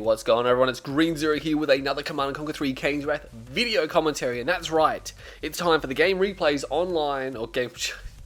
What's going on, everyone? It's Green Zero here with another Command & Conquer 3 Kane's Wrath video commentary, and that's right, it's time for the Game Replays online, or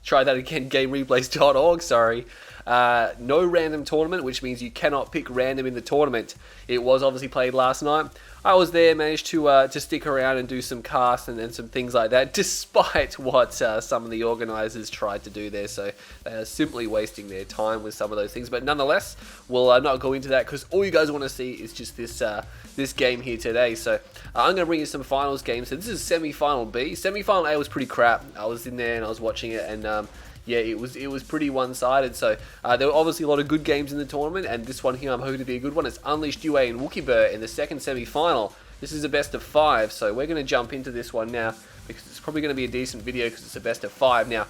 try that again, GameReplays.org, sorry. No random tournament, which means you cannot pick random in the tournament. It was obviously played last night. I was there, managed to stick around and do some casts and some things like that, despite what some of the organisers tried to do there. So they are simply wasting their time with some of those things. But nonetheless, we'll not go into that because all you guys want to see is just this game here today. So I'm going to bring you some finals games. So this is semi-final B. Semi-final A was pretty crap. I was in there and I was watching it, and yeah, it was pretty one-sided. So there were obviously a lot of good games in the tournament, and this one here I'm hoping to be a good one. It's Unleashed UA and Wookibert in the second semi-final. This is a best of 5, so we're going to jump into this one now because it's probably going to be a decent video because it's a best of 5. Now,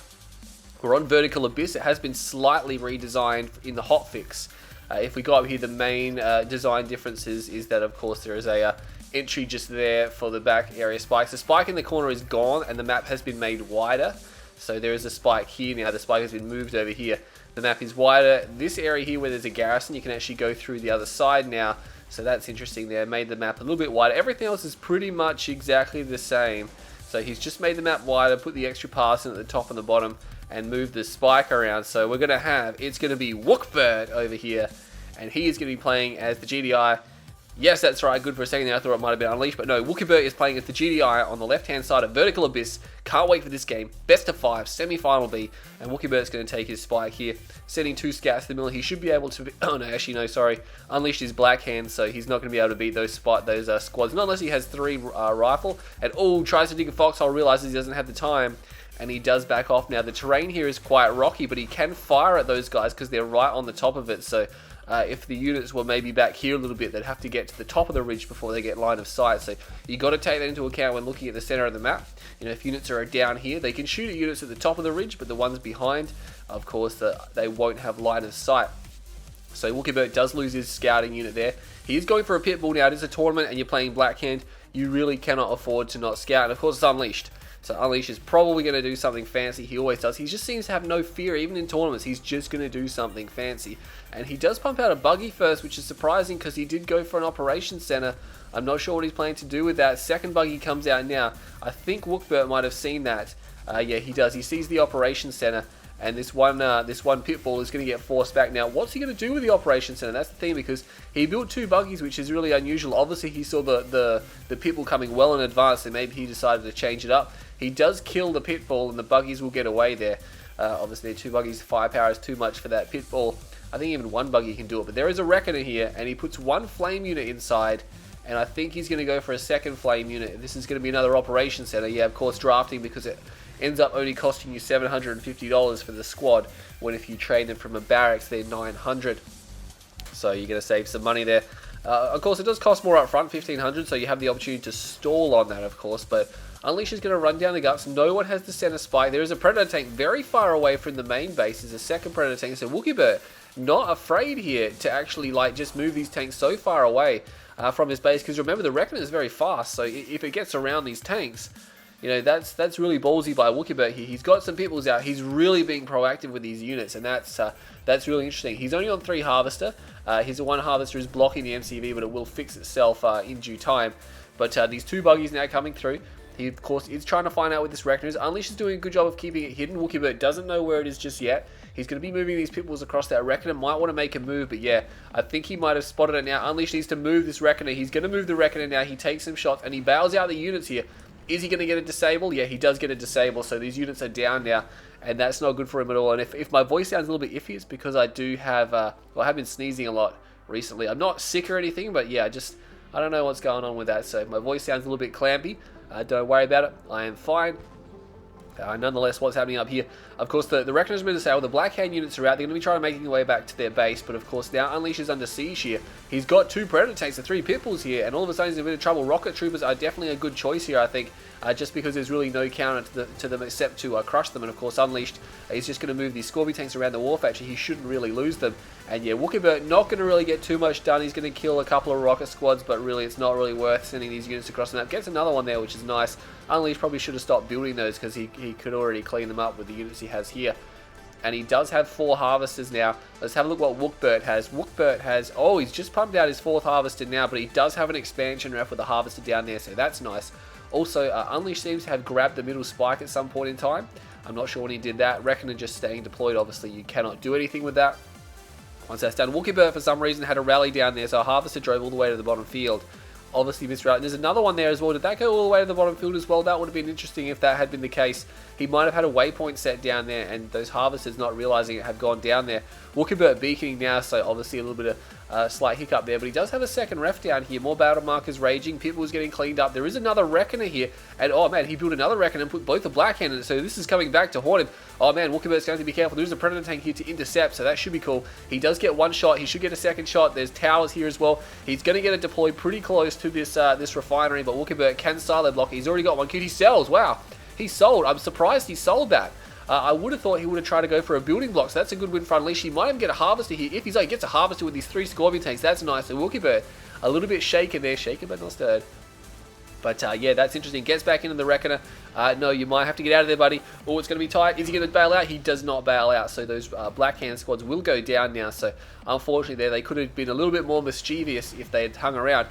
we're on Vertical Abyss. It has been slightly redesigned in the hotfix. If we go up here, the main design differences is that, of course, there is a entry just there for the back area spikes. The spike in the corner is gone, and the map has been made wider. So there is a spike here now. The spike has been moved over here. The map is wider. This area here where there's a garrison, you can actually go through the other side now. So that's interesting there. Made the map a little bit wider. Everything else is pretty much exactly the same. So he's just made the map wider, put the extra pass in at the top and the bottom, and moved the spike around. So we're going to have, it's going to be Wookibert over here. And he is going to be playing as the GDI. Yes, that's right. Good for a second there. I thought it might have been Unleashed. But no, Wookibert is playing as the GDI on the left-hand side of Vertical Abyss. Can't wait for this game. Best of 5, semi-final B. And Wookibert's going to take his spike here. Sending 2 scouts to the middle. He should be able to... Oh, no, actually, no, sorry. Unleashed his black hand, so he's not going to be able to beat those squads. Not unless he has 3 rifle. And, oh, tries to dig a foxhole, realizes he doesn't have the time. And he does back off. Now, the terrain here is quite rocky, but he can fire at those guys because they're right on the top of it. So... if the units were maybe back here a little bit, they'd have to get to the top of the ridge before they get line of sight. So you got to take that into account when looking at the center of the map. You know, if units are down here, they can shoot at units at the top of the ridge, but the ones behind, of course, they won't have line of sight. So Wookibert does lose his scouting unit there. He is going for a pit bull now. It is a tournament and you're playing Blackhand. You really cannot afford to not scout. And of course, it's Unleashed. So Unleashed is probably going to do something fancy. He always does. He just seems to have no fear. Even in tournaments, he's just going to do something fancy. And he does pump out a buggy first, which is surprising because he did go for an operations center. I'm not sure what he's planning to do with that. Second buggy comes out now. I think Wookibert might have seen that. Yeah, he does. He sees the operations center. And this one pitbull is going to get forced back. Now, what's he going to do with the operations center? That's the thing, because he built 2 buggies, which is really unusual. Obviously, he saw the pitbull coming well in advance, and maybe he decided to change it up. He does kill the pitbull, and the buggies will get away there. Obviously, 2 buggies, firepower is too much for that pitbull. I think even 1 buggy can do it, but there is a Reckoner here, and he puts 1 flame unit inside, and I think he's going to go for a 2nd flame unit. This is going to be another operations center. Yeah, of course, drafting, because it ends up only costing you $750 for the squad, when if you trade them from a barracks, they're $900. So you're going to save some money there. Of course, it does cost more up front, $1,500, so you have the opportunity to stall on that, of course, but Unleash is going to run down the guts. No one has the center spike. There is a Predator tank very far away from the main base. There's a 2nd Predator tank, so Wookibert not afraid here to actually just move these tanks so far away from his base, because remember, the Reckoner is very fast, so if it gets around these tanks, you know, that's really ballsy by Wookibert here. He's got some peoples out. He's really being proactive with these units, and that's really interesting. He's only on 3 Harvester. His 1 Harvester is blocking the MCV, but it will fix itself in due time. But these 2 buggies now coming through. He, of course, is trying to find out where this Reckoner is. Unleashed is doing a good job of keeping it hidden. Wookibert doesn't know where it is just yet. He's going to be moving these pitbulls across that Reckoner. Might want to make a move, but yeah, I think he might have spotted it now. Unleashed needs to move this Reckoner. He's going to move the Reckoner now. He takes some shots, and he bails out the units here. Is he going to get a disable? Yeah, he does get a disable, so these units are down now, and that's not good for him at all. And if my voice sounds a little bit iffy, it's because I do have, well, I have been sneezing a lot recently. I'm not sick or anything, but yeah, I don't know what's going on with that, so if my voice sounds a little bit clampy, don't worry about it. I am fine. Nonetheless, what's happening up here? Of course, the Reckoner's been disabled. The Black Hand units are out. They're going to be trying to make their way back to their base, but of course, now Unleash is under siege here. He's got 2 Predator tanks and 3 pitbulls here, and all of a sudden he's in a bit of trouble. Rocket Troopers are definitely a good choice here, I think, just because there's really no counter to them except to crush them. And of course, Unleashed is just going to move these Scorby tanks around the war factory. He shouldn't really lose them. And yeah, Wookibert not going to really get too much done. He's going to kill a couple of rocket squads, but really it's not really worth sending these units across the map. Gets another one there, which is nice. Unleashed probably should have stopped building those because he could already clean them up with the units he has here. and he does have 4 harvesters now. Let's have a look what Wookibert has. Wookibert has, oh, he's just pumped out his 4th harvester now, but he does have an expansion ref with a harvester down there, so that's nice. Also, Unleashed seems to have grabbed the middle spike at some point in time. I'm not sure when he did that. Reckoner just staying deployed, obviously you cannot do anything with that. Once that's done, Wookibert for some reason had a rally down there, so a harvester drove all the way to the bottom field. Obviously missed route. And there's another one there as well. Did that go all the way to the bottom field as well? That would have been interesting if that had been the case. He might have had a waypoint set down there, and those harvesters not realizing it have gone down there. Wookibert beaconing now, so obviously a little bit of slight hiccup there, but he does have a second ref down here. More battle markers raging. Pitbull's getting cleaned up. There is another Reckoner here, and oh man, he built another Reckoner and put both the Black Hand in it, so this is coming back to haunt him. Oh man, Wookibert's going to be careful. There's a Predator tank here to intercept, so that should be cool. He does get one shot. He should get a second shot. There's towers here as well. He's going to get it deployed pretty close to this this refinery, but Wookibert can silo block. He's already got one. He sells. Wow. He sold. I'm surprised he sold that. I would have thought he would have tried to go for a building block, so that's a good win for Unleashed. He might even get a harvester here. If he's like gets a harvester with these 3 Scorpion tanks, that's nice. So Wookibert, a little bit shaken there. Shaken but not stirred. But yeah, that's interesting. Gets back into the Reckoner. No, you might have to get out of there, buddy. Oh, it's going to be tight. Is he going to bail out? He does not bail out. So those Black Hand squads will go down now. So unfortunately there, they could have been a little bit more mischievous if they had hung around.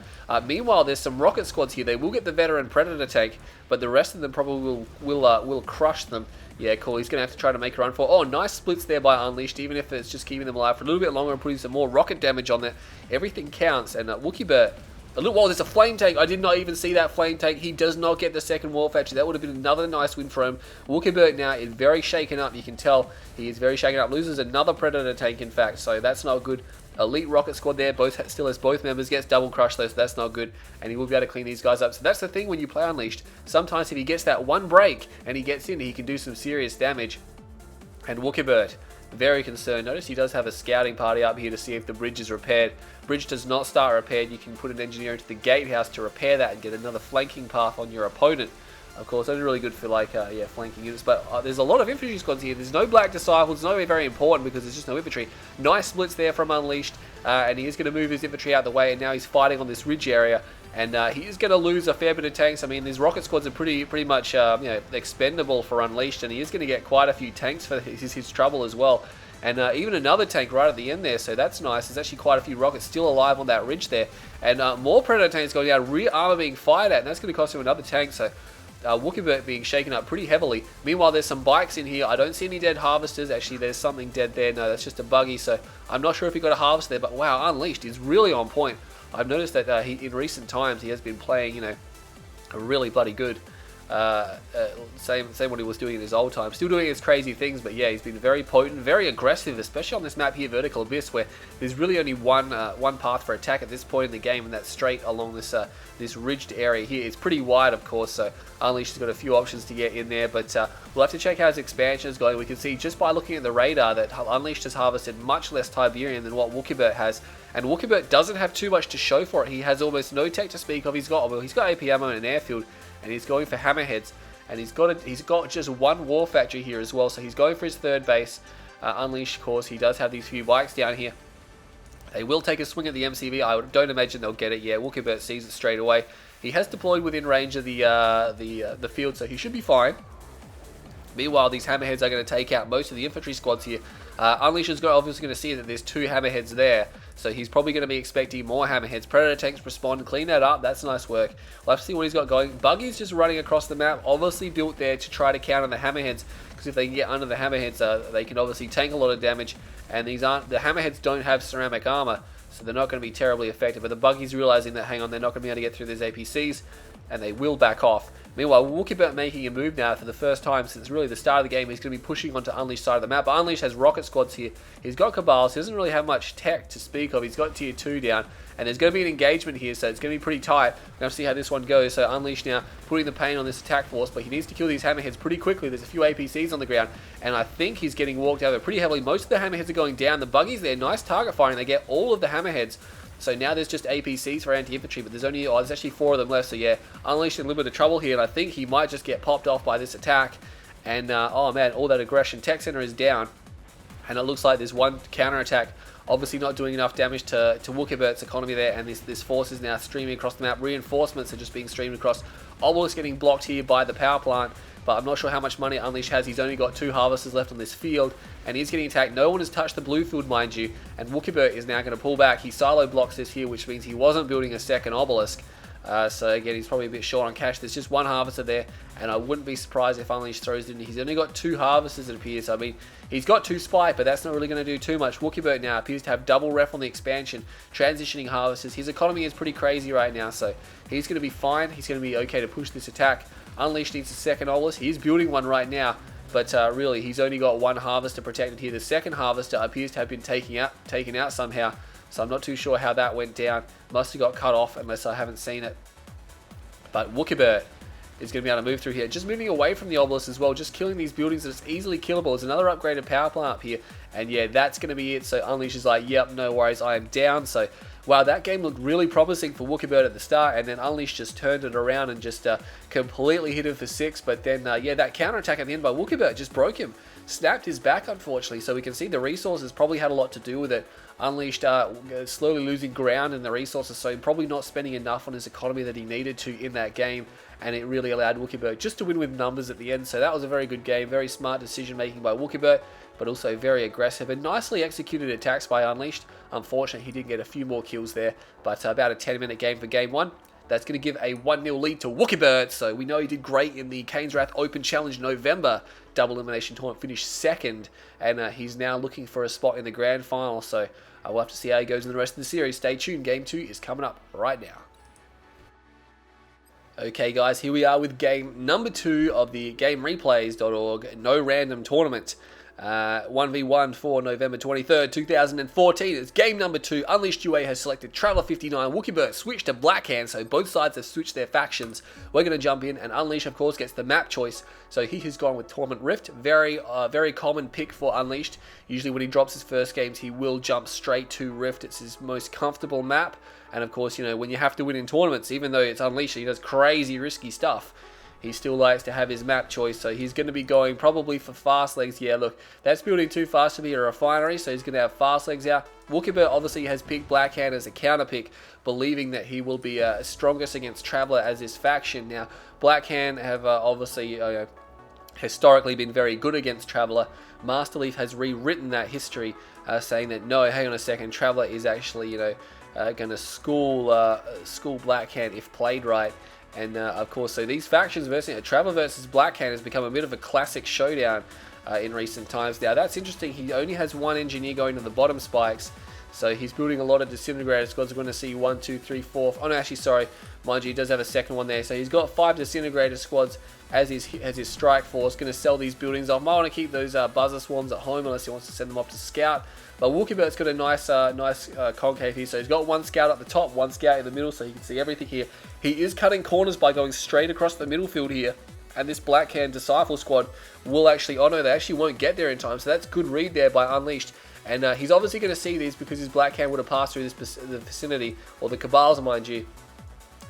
Meanwhile, there's some rocket squads here. They will get the veteran Predator tank, but the rest of them probably will crush them. Yeah, cool. He's going to have to try to make a run for. Oh, nice splits there by Unleashed, even if it's just keeping them alive for a little bit longer and putting some more rocket damage on there. Everything counts. And Wookibert, whoa, there's a flame tank. I did not even see that flame tank. He does not get the second Warfetcher. That would have been another nice win for him. Wookibert now is very shaken up. You can tell he is very shaken up. Loses another Predator tank, in fact, so that's not good. Elite rocket squad there, still has both members, gets double crushed though, so that's not good, and he will be able to clean these guys up. So that's the thing when you play Unleashed. Sometimes if he gets that one break and he gets in, he can do some serious damage. And Wookibert, very concerned. Notice he does have a scouting party up here to see if the bridge is repaired. Bridge does not start repaired. You can put an engineer into the gatehouse to repair that and get another flanking path on your opponent. Of course, that's really good for like, yeah, flanking units. But there's a lot of infantry squads here. There's no Black Disciples. It's not very important because there's just no infantry. Nice splits there from Unleashed. And he is going to move his infantry out the way. And now he's fighting on this ridge area. And he is going to lose a fair bit of tanks. I mean, these rocket squads are pretty much you know, expendable for Unleashed. And he is going to get quite a few tanks for his trouble as well. And even another tank right at the end there, so that's nice. There's actually quite a few rockets still alive on that ridge there. And more Predator tanks going down, rear armor being fired at, and that's going to cost him another tank. So Wookibert being shaken up pretty heavily. Meanwhile, there's some bikes in here. I don't see any dead harvesters. Actually, there's something dead there. No, that's just a buggy. So I'm not sure if he got a harvester there, but wow, Unleashed is really on point. I've noticed that in recent times he has been playing, you know, really bloody good. Same what he was doing in his old time. Still doing his crazy things, but yeah, he's been very potent, very aggressive, especially on this map here, Vertical Abyss, where there's really only one path for attack at this point in the game, and that's straight along this this ridged area here. It's pretty wide, of course, so Unleashed has got a few options to get in there, but we'll have to check how his expansion is going. We can see just by looking at the radar that Unleashed has harvested much less Tiberian than what Wookibert has, and Wookibert doesn't have too much to show for it. He has almost no tech to speak of. He's got AP ammo and an airfield, and he's going for hammerheads, and he's got just one war factory here as well, so he's going for his third base. Unleashed, of course, he does have these few bikes down here. They will take a swing at the MCV. I don't imagine they'll get it. Yeah, Wookibert sees it straight away. He has deployed within range of the field, so he should be fine. Meanwhile, these hammerheads are going to take out most of the infantry squads here. Unleashed is obviously going to see that there's 2 hammerheads there, so he's probably going to be expecting more hammerheads. Predator tanks respond, clean that up. That's nice work. We'll have to see what he's got going. Buggy's just running across the map, obviously built there to try to counter the hammerheads, because if they can get under the hammerheads, they can obviously tank a lot of damage. And the hammerheads don't have ceramic armor, so they're not going to be terribly effective. But the buggy's realizing that, hang on, they're not going to be able to get through these APCs, and they will back off. Meanwhile, Wookibert making a move now for the first time since really the start of the game. He's going to be pushing onto Unleashed side of the map. But Unleashed has rocket squads here. He's got Cabals. He doesn't really have much tech to speak of. He's got tier 2 down. And there's going to be an engagement here, so it's going to be pretty tight. We're going to see how this one goes. So Unleashed now putting the pain on this attack force, but he needs to kill these hammerheads pretty quickly. There's a few APCs on the ground, and I think he's getting walked over pretty heavily. Most of the hammerheads are going down. The buggies there, nice target firing. They get all of the hammerheads. So now there's just APCs for anti-infantry, but there's actually 4 of them left. So yeah, Unleashed in a little bit of trouble here, and I think he might just get popped off by this attack. And oh man, all that aggression. Tech center is down, and it looks like there's one counterattack. Obviously not doing enough damage to Wookibert's economy there, and this force is now streaming across the map. Reinforcements are just being streamed across. Obelisk getting blocked here by the power plant. but I'm not sure how much money Unleashed has. He's only got 2 harvesters left on this field, and he's getting attacked. No one has touched the blue field, mind you, and Wookibert is now going to pull back. He silo blocks this here, which means he wasn't building a second obelisk. So again, he's probably a bit short on cash. There's just 1 harvester there, and I wouldn't be surprised if Unleashed throws it in. He's only got 2 harvesters, it appears. I mean, he's got 2 spike, but that's not really going to do too much. Wookibert now appears to have double ref on the expansion, transitioning harvesters. His economy is pretty crazy right now, so he's going to be fine. He's going to be okay to push this attack. Unleashed needs a second obelisk. He is building one right now, but really, he's only got 1 harvester protected here. The second harvester appears to have been taken out somehow, so I'm not too sure how that went down. Must have got cut off unless I haven't seen it. But Wookibert is going to be able to move through here. Just moving away from the obelisk as well. Just killing these buildings that's easily killable. There's another upgraded power plant up here. And yeah, that's going to be it. So Unleashed is like, yep, no worries, I am down. So, wow, that game looked really promising for Wookibert at the start. And then Unleashed just turned it around and just completely hit him for 6. But then, yeah, that counterattack at the end by Wookibert just broke him. Snapped his back, unfortunately. So we can see the resources probably had a lot to do with it. Unleashed slowly losing ground in the resources, so probably not spending enough on his economy that he needed to in that game, and it really allowed Wookibert just to win with numbers at the end. So that was a very good game, very smart decision making by Wookibert, but also very aggressive and nicely executed attacks by Unleashed. Unfortunately, he did get a few more kills there, but about a 10-minute game for game 1. That's going to give a 1-0 lead to Wookibert, so we know he did great in the Kane's Wrath Open Challenge November double elimination tournament, finished 2nd, and he's now looking for a spot in the grand final, so we'll have to see how he goes in the rest of the series. Stay tuned, game 2 is coming up right now. Okay guys, here we are with game number 2 of the GameReplays.org No Random Tournament. 1v1 for November 23rd, 2014. It's game number 2. Unleashed UA has selected Traveler 59. Wookibert switched to Blackhand, so both sides have switched their factions. We're going to jump in, and Unleashed, of course, gets the map choice. So he has gone with Torment Rift. Very common pick for Unleashed. Usually when he drops his first games, he will jump straight to Rift. It's his most comfortable map. And of course, you know, when you have to win in tournaments, even though it's Unleashed, he does crazy risky stuff. He still likes to have his map choice, so he's going to be going probably for fast legs. Yeah, look, that's building too fast to be a refinery, so he's going to have fast legs out. Wookibert obviously has picked Blackhand as a counter pick, believing that he will be strongest against Traveler as his faction. Now, Blackhand have obviously historically been very good against Traveler. Masterleaf has rewritten that history, saying that no, hang on a second, Traveler is actually, you know, going to school Blackhand if played right. And of course, so these factions versus Traveler versus Blackhand has become a bit of a classic showdown in recent times. Now that's interesting. He only has 1 engineer going to the bottom spikes, so he's building a lot of disintegrator squads. We're going to see 1, 2, 3, 4. Oh no, actually, sorry, mind you, he does have a second one there. So he's got 5 disintegrator squads as his strike force. Going to sell these buildings off. Might want to keep those buzzer swarms at home unless he wants to send them off to scout. But Wookibert's got a nice concave here. So he's got 1 scout at the top, 1 scout in the middle, so he can see everything here. He is cutting corners by going straight across the middle field here. And this Blackhand Disciple squad will actually, oh no, they actually won't get there in time. So that's good read there by Unleashed. And he's obviously going to see these because his Blackhand would have passed through the vicinity, or the Cabals, mind you.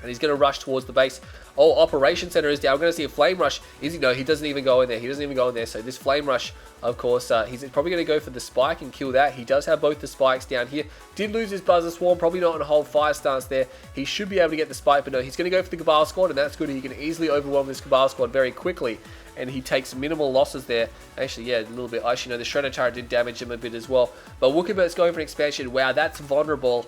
And he's going to rush towards the base. Oh, Operation Center is down. I'm going to see a Flame Rush. Is he? No, he doesn't even go in there. He doesn't even go in there. So this Flame Rush, of course, he's probably going to go for the Spike and kill that. He does have both the Spikes down here. Did lose his Buzzer Swarm. Probably not on a whole fire stance there. He should be able to get the Spike, but no, he's going to go for the Cabal squad, and that's good. He can easily overwhelm this Cabal squad very quickly. And he takes minimal losses there. Actually, yeah, a little bit. Actually, no, the Shredder Turret did damage him a bit as well. But Wookibert's going for an expansion. Wow, that's vulnerable.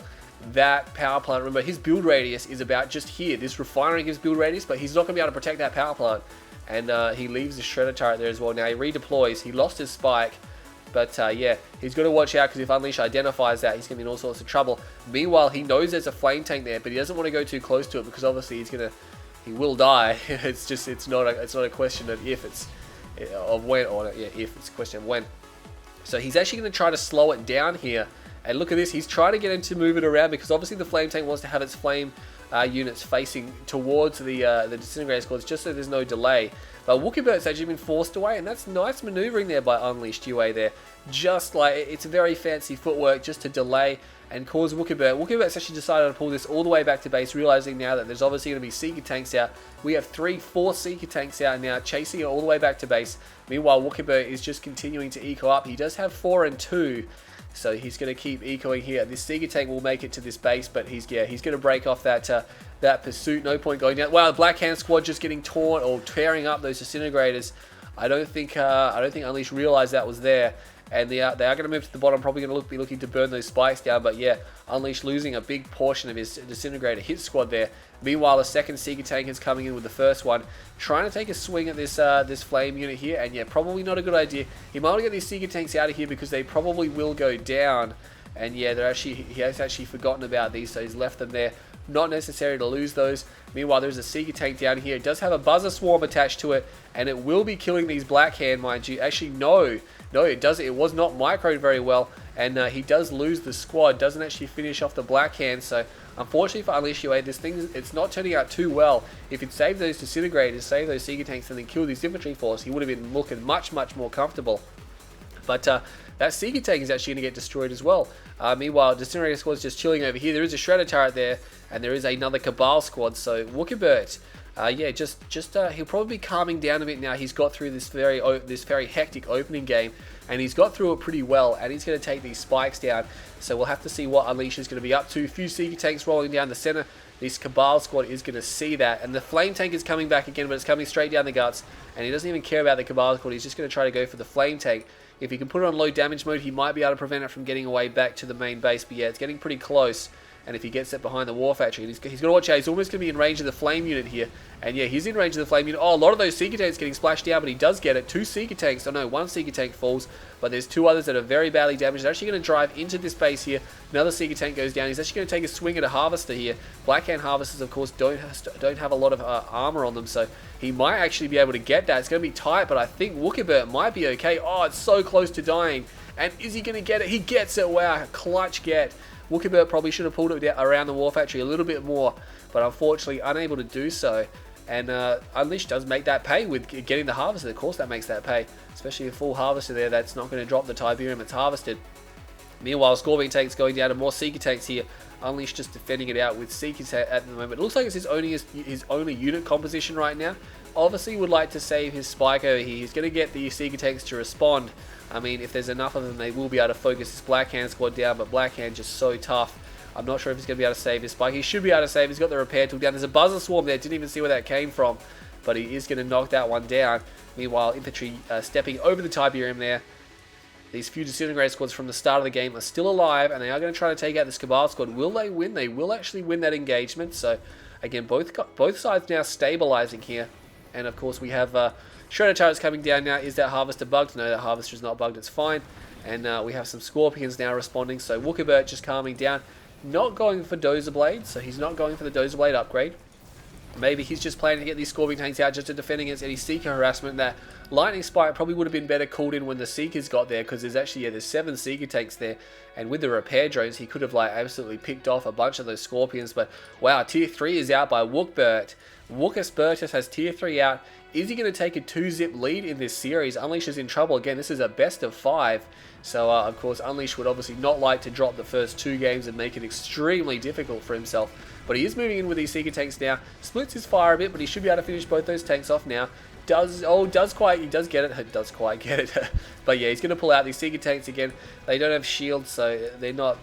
That power plant, remember, his build radius is about just here. This refinery gives build radius, but he's not going to be able to protect that power plant. And he leaves the Shredder Turret there as well. Now he redeploys. He lost his Spike. But yeah, he's got to watch out because if Unleash identifies that, he's going to be in all sorts of trouble. Meanwhile, he knows there's a flame tank there, but he doesn't want to go too close to it because obviously he will die. It's not a question of if, it's of when, or yeah, if, it's a question of when. So he's actually going to try to slow it down here. And look at this, he's trying to get him to move it around because obviously the flame tank wants to have its flame units facing towards the disintegrator squads just so there's no delay. But Wookibert's actually been forced away, and that's nice maneuvering there by Unleashed UA there. Just like, it's a very fancy footwork just to delay and cause Wookibert. Wookibert's actually decided to pull this all the way back to base, realizing now that there's obviously going to be Seeker tanks out. We have 4 Seeker tanks out now, chasing it all the way back to base. Meanwhile, Wookibert is just continuing to eco up. He does have 4 and 2. So he's going to keep ecoing here. This Seeker tank will make it to this base, but he's going to break off that that pursuit. No point going down. Wow, the Black Hand squad just getting torn or tearing up those disintegrators. I don't think Unleashed realized that was there. And they are going to move to the bottom, probably going to be looking to burn those spikes down. But yeah, Unleashed losing a big portion of his disintegrator hit squad there. Meanwhile, the second Seeker tank is coming in with the first one, trying to take a swing at this flame unit here. And yeah, probably not a good idea. He might want to get these Seeker tanks out of here because they probably will go down. And yeah, he has actually forgotten about these, so he's left them there. Not necessary to lose those. Meanwhile, there's a Seeker tank down here. It does have a Buzzer Swarm attached to it, and it will be killing these Black Hand, mind you. Actually, no, it doesn't. It was not microed very well, and he does lose the squad. Doesn't actually finish off the Black Hand. So, unfortunately for Unleash UA, this thing, it's not turning out too well. If he'd saved those disintegrators, saved those Seeker tanks, and then killed his infantry force, he would have been looking much, much more comfortable. But that Seeker tank is actually going to get destroyed as well. Meanwhile, Disintegrator squad's just chilling over here. There is a Shredder turret there, and there is another Cabal squad. So Wookibert, yeah, he'll probably be calming down a bit now. He's got through this very hectic opening game, and he's got through it pretty well. And he's going to take these spikes down. So we'll have to see what Unleash is going to be up to. A few Seeker tanks rolling down the center. This Cabal squad is going to see that, and the Flame tank is coming back again, but it's coming straight down the guts. And he doesn't even care about the Cabal squad. He's just going to try to go for the Flame tank. If he can put it on low damage mode, he might be able to prevent it from getting away back to the main base. But yeah, it's getting pretty close. And if he gets it behind the War Factory, he's got to watch out. He's almost going to be in range of the Flame unit here. And yeah, he's in range of the Flame unit. Oh, a lot of those Seeker tanks getting splashed down, but he does get it. Two Seeker tanks. Oh no, one Seeker tank falls. But there's two others that are very badly damaged. They're actually going to drive into this base here. Another Seeker tank goes down. He's actually going to take a swing at a Harvester here. Blackhand Harvesters, of course, don't have a lot of armor on them. So he might actually be able to get that. It's going to be tight, but I think Wookibert might be okay. Oh, it's so close to dying. And is he going to get it? He gets it. Wow, clutch get. Wookibert probably should have pulled it around the War Factory a little bit more, but unfortunately unable to do so. And Unleash does make that pay with getting the Harvester. Of course that makes that pay, especially a full Harvester there that's not going to drop the Tiberium it's harvested. Meanwhile, Scorpion tanks going down to more Seeker tanks here. Unleash just defending it out with Seekers at the moment. It looks like it's his only unit composition right now. Obviously would like to save his spike over here. He's going to get the Seeker tanks to respond. I mean, if there's enough of them, they will be able to focus this Blackhand squad down, but Blackhand just so tough. I'm not sure if he's going to be able to save his spike. He should be able to save. He's got the repair tool down. There's a Buzzer Swarm there. Didn't even see where that came from, but he is going to knock that one down. Meanwhile, infantry stepping over the Tiberium there. These few Disintegrator squads from the start of the game are still alive, and they are going to try to take out this Cabal squad. Will they win? They will actually win that engagement. So, again, both sides now stabilizing here. And, of course, we have Shredder turrets coming down now. Is that Harvester bugged? No, that Harvester is not bugged. It's fine. And we have some Scorpions now responding. So, Wookibert just calming down. Not going for Dozer Blade. So, he's not going for the Dozer Blade upgrade. Maybe he's just planning to get these Scorpion tanks out just to defend against any Seeker harassment. That Lightning Spike probably would have been better called in when the Seekers got there, because there's actually, yeah, there's 7 Seeker tanks there, and with the repair drones, he could have like absolutely picked off a bunch of those Scorpions. But wow, Tier 3 is out by Wookibert. Wookibert has Tier 3 out. Is he going to take a 2-zip lead in this series? Unleash is in trouble again. This is a best of 5. So, of course, Unleash would obviously not like to drop the first 2 games and make it extremely difficult for himself. But he is moving in with these Seeker tanks now. Splits his fire a bit, but he should be able to finish both those tanks off now. He does quite get it. But yeah, he's going to pull out these Seeker tanks again. They don't have shields, so they're not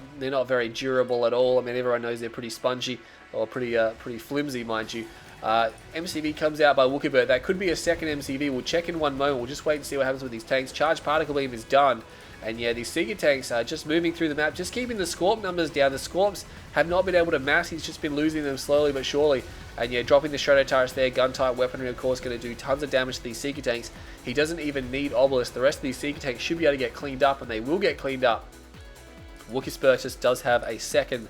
very durable at all. I mean, everyone knows they're pretty spongy, or pretty flimsy, mind you. MCV comes out by Wookibert. That could be a second MCV. We'll check in one moment. We'll just wait and see what happens with these tanks. Charge Particle Beam is done. And yeah, these Seeker tanks are just moving through the map, just keeping the Scorp numbers down. The Scorps have not been able to mass. He's just been losing them slowly but surely. And yeah, dropping the Shredder turrets there. Gun-type weaponry, of course, going to do tons of damage to these Seeker tanks. He doesn't even need Obelisk. The rest of these Seeker tanks should be able to get cleaned up, and they will get cleaned up. Wookibert does have a second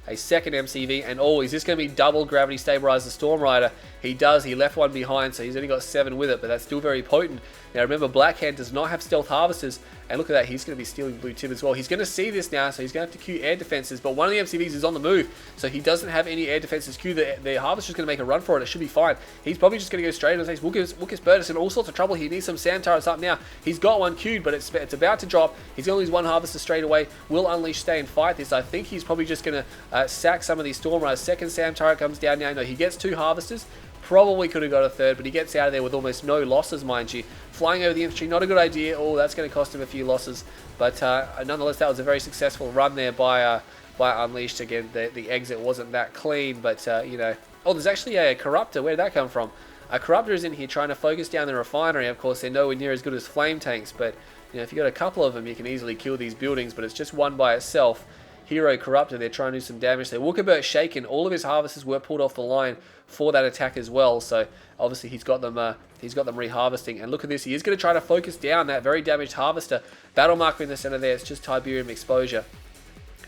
MCV, and oh, is this going to be double gravity stabilize the Storm Rider? He does. He left one behind, so he's only got 7 with it, but that's still very potent. Now remember, Blackhand does not have stealth harvesters, and look at that, he's going to be stealing blue tip as well. He's going to see this now, so he's going to have to queue air defenses, but one of the MCVs is on the move, so he doesn't have any air defenses queued. The harvester's going to make a run for it. It should be fine. He's probably just going to go straight on his Wookibert in all sorts of trouble. He needs some sand turrets up now. He's got one queued, but it's about to drop. He's going to lose one harvester straight away. Will Unleash stay and fight this? I think he's probably just going to sack some of these Storm Riders. Second Sam turret comes down now. No, he gets 2 harvesters. Probably could have got a third, but he gets out of there with almost no losses, mind you. Flying over the infantry, not a good idea. Oh, that's going to cost him a few losses. But nonetheless, that was a very successful run there by by Unleashed. Again, the exit wasn't that clean, but, you know... Oh, there's actually a Corruptor. Where did that come from? A Corruptor is in here trying to focus down the refinery. Of course, they're nowhere near as good as flame tanks, but, you know, if you've got a couple of them, you can easily kill these buildings, but it's just one by itself. Hero Corruptor, they're trying to do some damage there. Wookibert Shaken, all of his harvesters were pulled off the line for that attack as well, so obviously he's got them reharvesting. And look at this, he is going to try to focus down that very damaged harvester. Battle marker in the center there, it's just Tiberium exposure.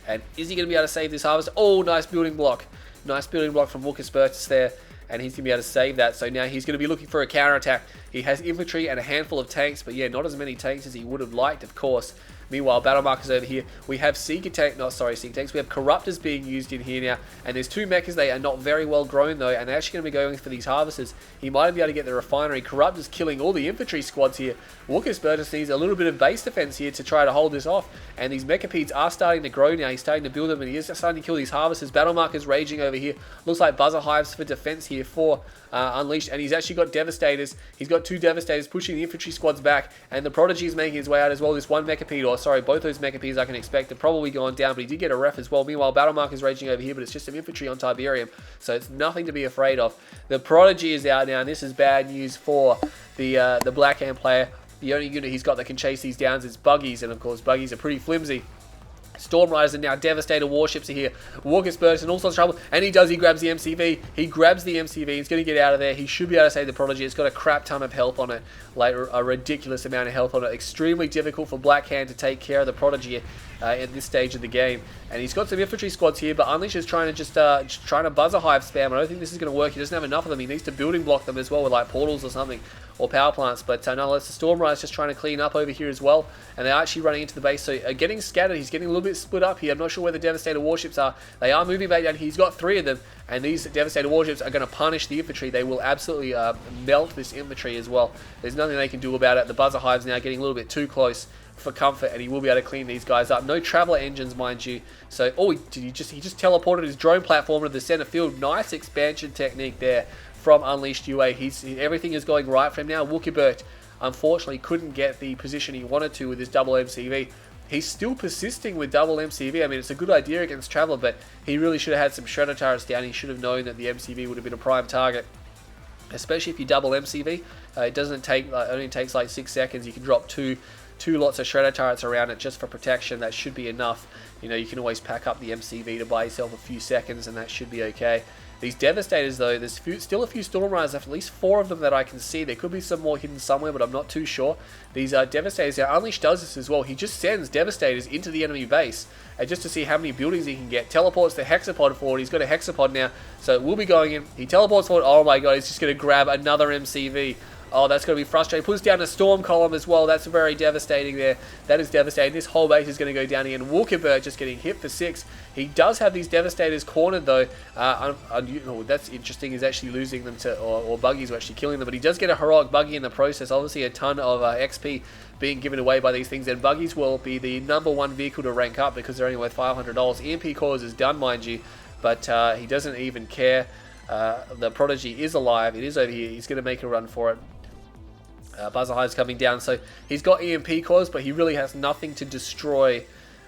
And is he going to be able to save this harvester? Oh, nice building block. Nice building block from Wookibert there, and he's going to be able to save that. So now he's going to be looking for a counterattack. He has infantry and a handful of tanks, but yeah, not as many tanks as he would have liked, of course. Meanwhile, battle markers over here. We have Seeker tank, Seeker tanks. We have Corruptors being used in here now, and there's two mechas. They are not very well grown though, and they're actually going to be going for these harvesters. He might be able to get the refinery. Corruptors killing all the infantry squads here. Wookibert just needs a little bit of base defense here to try to hold this off, and these mechapedes are starting to grow now. He's starting to build them, and he is starting to kill these harvesters. Battle markers raging over here. Looks like buzzer hives for defense here for Unleashed, and he's actually got Devastators. He's got two Devastators pushing the infantry squads back, and the Prodigy is making his way out as well. This one mechapede, or sorry, both those mechapedes I can expect are probably gone down, but he did get a ref as well. Meanwhile, battle mark is raging over here, but it's just some infantry on Tiberium, so it's nothing to be afraid of. The Prodigy is out now, and this is bad news for the Black Hand player. The only unit he's got that can chase these downs is Buggies, and of course Buggies are pretty flimsy. Storm Riders and now Devastator warships are here. Wookibert in all sorts of trouble, and he grabs the MCV. He grabs the MCV. He's going to get out of there. He should be able to save the Prodigy. It's got a crap ton of health on it, like a ridiculous amount of health on it. Extremely difficult for Black Hand to take care of the Prodigy at this stage of the game. And he's got some infantry squads here, but Unleash is trying to just trying to buzzer hive spam. I don't think this is going to work. He doesn't have enough of them. He needs to building block them as well with like portals or something, or power plants. But nonetheless, the Storm Rider's just trying to clean up over here as well, and they're actually running into the base. So getting scattered. He's getting a little bit split up here. I'm not sure where the Devastator warships are. They are moving back down. He's got 3 of them, and these Devastator warships are going to punish the infantry. They will absolutely melt this infantry as well. There's nothing they can do about it. The buzzer hive's now getting a little bit too close for comfort, and he will be able to clean these guys up. No traveler engines, mind you. So, oh, he just teleported his drone platform to the center field. Nice expansion technique there from Unleashed UA. Everything is going right for him now. Wookibert, unfortunately, couldn't get the position he wanted to with his double MCV. He's still persisting with double MCV. I mean, it's a good idea against Traveler, but he really should have had some Shredder turrets down. He should have known that the MCV would have been a prime target, especially if you double MCV. It doesn't take, it only takes like 6 seconds. You can drop two lots of Shredder turrets around it just for protection. That should be enough. You know, you can always pack up the MCV to buy yourself a few seconds, and that should be okay. These Devastators, though, there's still a few Storm Riders, at least 4 of them that I can see. There could be some more hidden somewhere, but I'm not too sure. These Devastators, now Unleashed does this as well. He just sends Devastators into the enemy base, and just to see how many buildings he can get. Teleports the Hexapod forward. He's got a Hexapod now, so it will be going in. He teleports forward. Oh my god, he's just going to grab another MCV. Oh, that's going to be frustrating. Puts down a Storm Column as well. That's very devastating there. That is devastating. This whole base is going to go down again. Wookibert just getting hit for 6. He does have these Devastators cornered, though. That's interesting. He's actually losing them to, or Buggies are actually killing them. But he does get a Heroic Buggy in the process. Obviously, a ton of XP being given away by these things. And Buggies will be the #1 vehicle to rank up because they're only worth $500. EMP Cores is done, mind you. But he doesn't even care. The Prodigy is alive. It is over here. He's going to make a run for it. Buzzer Hive's coming down, so he's got EMP cores, but he really has nothing to destroy,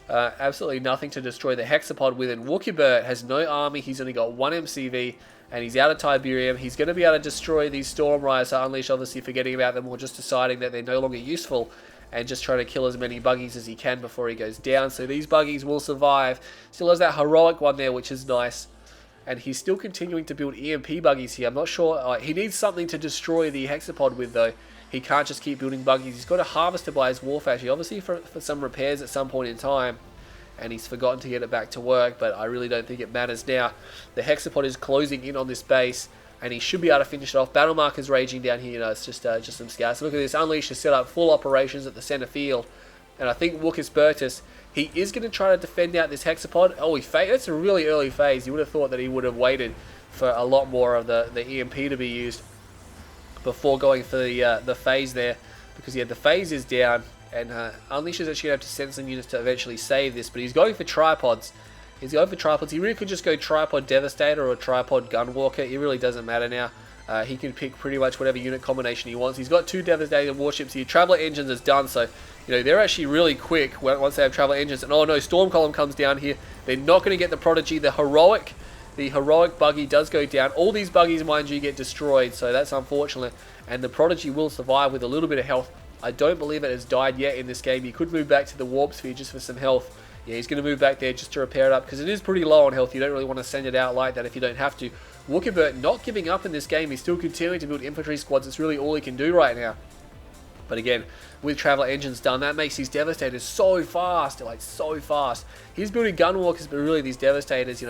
absolutely nothing to destroy the Hexapod with. And Wookibert has no army. He's only got 1 MCV, and he's out of Tiberium. He's going to be able to destroy these Storm Riders, so Unleash obviously forgetting about them or just deciding that they're no longer useful and just trying to kill as many Buggies as he can before he goes down. So these Buggies will survive. Still has that Heroic one there, which is nice. And he's still continuing to build EMP Buggies here. I'm not sure. He needs something to destroy the Hexapod with, though. He can't just keep building Buggies. He's got a Harvester by his War Factory, obviously for some repairs at some point in time. And he's forgotten to get it back to work, but I really don't think it matters now. The Hexapod is closing in on this base, and he should be able to finish it off. Battle marker's raging down here. You know, it's just some scouts. Look at this. Unleash has set up full operations at the center field. And I think Wookibert, he is going to try to defend out this Hexapod. Oh, that's a really early phase. You would have thought that he would have waited for a lot more of the EMP to be used before going for the phase there, because the phase is down, and Unleash is actually going to have to send some units to eventually save this, but he's going for tripods. He really could just go Tripod Devastator or Tripod Gunwalker. It really doesn't matter now. He can pick pretty much whatever unit combination he wants. He's got 2 devastated warships here. Traveler engines is done, so they're actually really quick once they have traveler engines. And oh no, storm column comes down here. They're not going to get the prodigy. The heroic buggy does go down. All these buggies, mind you, get destroyed, so that's unfortunate. And the prodigy will survive with a little bit of health. I don't believe it has died yet in this game. He could move back to the warp sphere just for some health. Yeah, he's going to move back there just to repair it up, because it is pretty low on health. You don't really want to send it out like that if you don't have to. Wookibert not giving up in this game. He's still continuing to build infantry squads. It's really all he can do right now. But again, with Traveler engines done, that makes these Devastators so fast. Like, so fast. He's building Gunwalkers, but really these Devastators,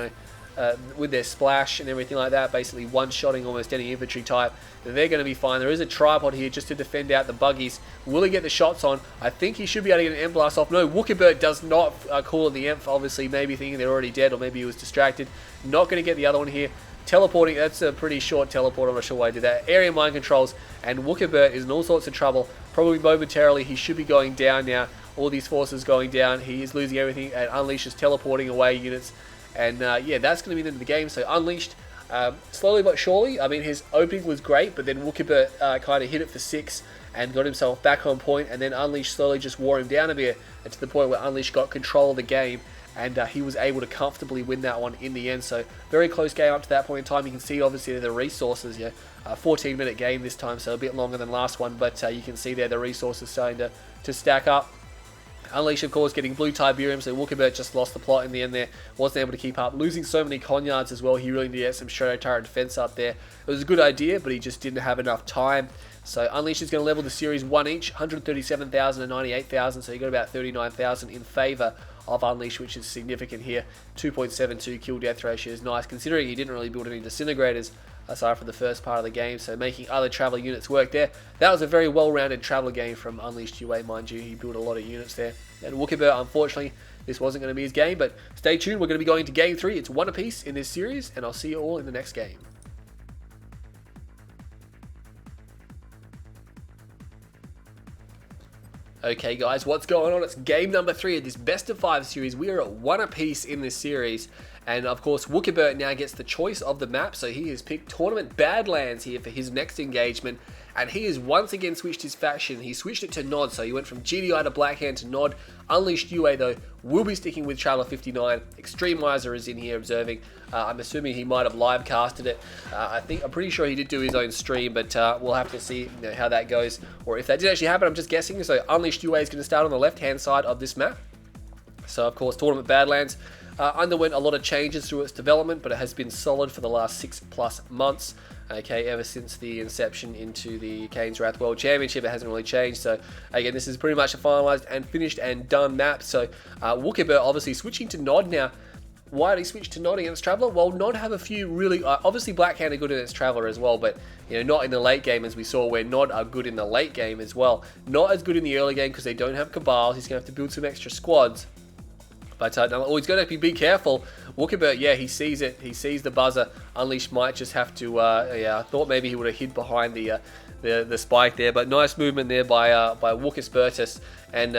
with their splash and everything like that, basically one-shotting almost any infantry type, they're going to be fine. There is a tripod here just to defend out the buggies. Will he get the shots on? I think he should be able to get an M-Blast off. No, Wookibert does not call it the Emph, obviously, maybe thinking they're already dead, or maybe he was distracted. Not going to get the other one here. Teleporting, that's a pretty short teleport, I'm not sure why I did that. Area mind controls, and Wookibert is in all sorts of trouble. Probably momentarily, he should be going down now. All these forces going down. He is losing everything, and Unleash is teleporting away units. And yeah, that's going to be the end of the game. So Unleashed, slowly but surely. I mean, his opening was great, but then Wookibert kind of hit it for 6 and got himself back on point. And then Unleashed slowly just wore him down a bit, to the point where Unleashed got control of the game. And he was able to comfortably win that one in the end. So very close game up to that point in time. You can see obviously the resources. 14-minute game this time, so a bit longer than last one. But you can see there the resources starting to stack up. Unleash, of course, getting blue Tiberium, so Wookibert just lost the plot in the end there. Wasn't able to keep up. Losing so many Conyards as well. He really needed to get some Shadow Turret defense up there. It was a good idea, but he just didn't have enough time. So Unleash is going to level the series 1 each, 137,000 and 98,000, so you got about 39,000 in favour of Unleash, which is significant here. 2.72 kill death ratio is nice, considering he didn't really build any disintegrators aside from the first part of the game, so making other Traveller units work there. That was a very well-rounded Traveller game from Unleashed UA, mind you. He built a lot of units there. And Wookibert, unfortunately, this wasn't going to be his game, but stay tuned. We're going to be going to Game 3. It's 1 apiece in this series, and I'll see you all in the next game. Okay guys, what's going on? It's game number 3 of this best of 5 series. We are at 1 apiece in this series. And of course, Wookibert now gets the choice of the map. So he has picked Tournament Badlands here for his next engagement. And he has once again switched his faction. He switched it to Nod. So he went from GDI to Blackhand to Nod. Unleashed UA though will be sticking with Traveller 59. Extremizer is in here observing. I'm assuming he might have live casted it. I'm pretty sure he did do his own stream, but we'll have to see how that goes, or if that did actually happen. I'm just guessing. So Unleashed UA is going to start on the left-hand side of this map. So of course, Tournament Badlands underwent a lot of changes through its development, but it has been solid for the last 6+ months. Okay, ever since the inception into the Kane's Wrath World Championship, it hasn't really changed. So again, this is pretty much a finalized and finished and done map. So Wookibert obviously switching to Nod now. Why did he switch to Nod against Traveller? Well, Nod have a few really... obviously, Blackhand are good against Traveller as well, but not in the late game as we saw, where Nod are good in the late game as well. Not as good in the early game because they don't have Cabals. He's going to have to build some extra squads. But he's going to be careful. Wookibert, yeah, he sees it. He sees the buzzer. Unleashed might just have to... yeah, I thought maybe he would have hid behind the spike there, but nice movement there by Wookisbertus, and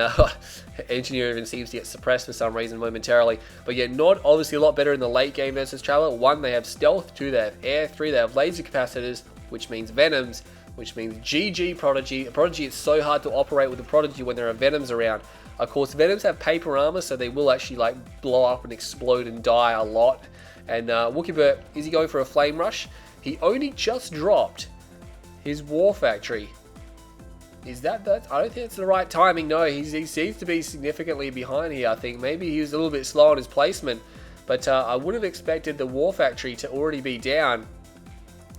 Engineer even seems to get suppressed for some reason momentarily. But yeah, Nod obviously a lot better in the late game versus Traveller. 1, they have stealth. 2, they have air. 3, they have laser capacitors, which means venoms, which means GG Prodigy. Prodigy, it's so hard to operate with the Prodigy when there are venoms around. Of course, venoms have paper armor, so they will actually like blow up and explode and die a lot. And Wookibert, is he going for a flame rush? He only just dropped his war factory. Is that? I don't think it's the right timing. No, he seems to be significantly behind here. I think maybe he was a little bit slow on his placement, but I would have expected the war factory to already be down,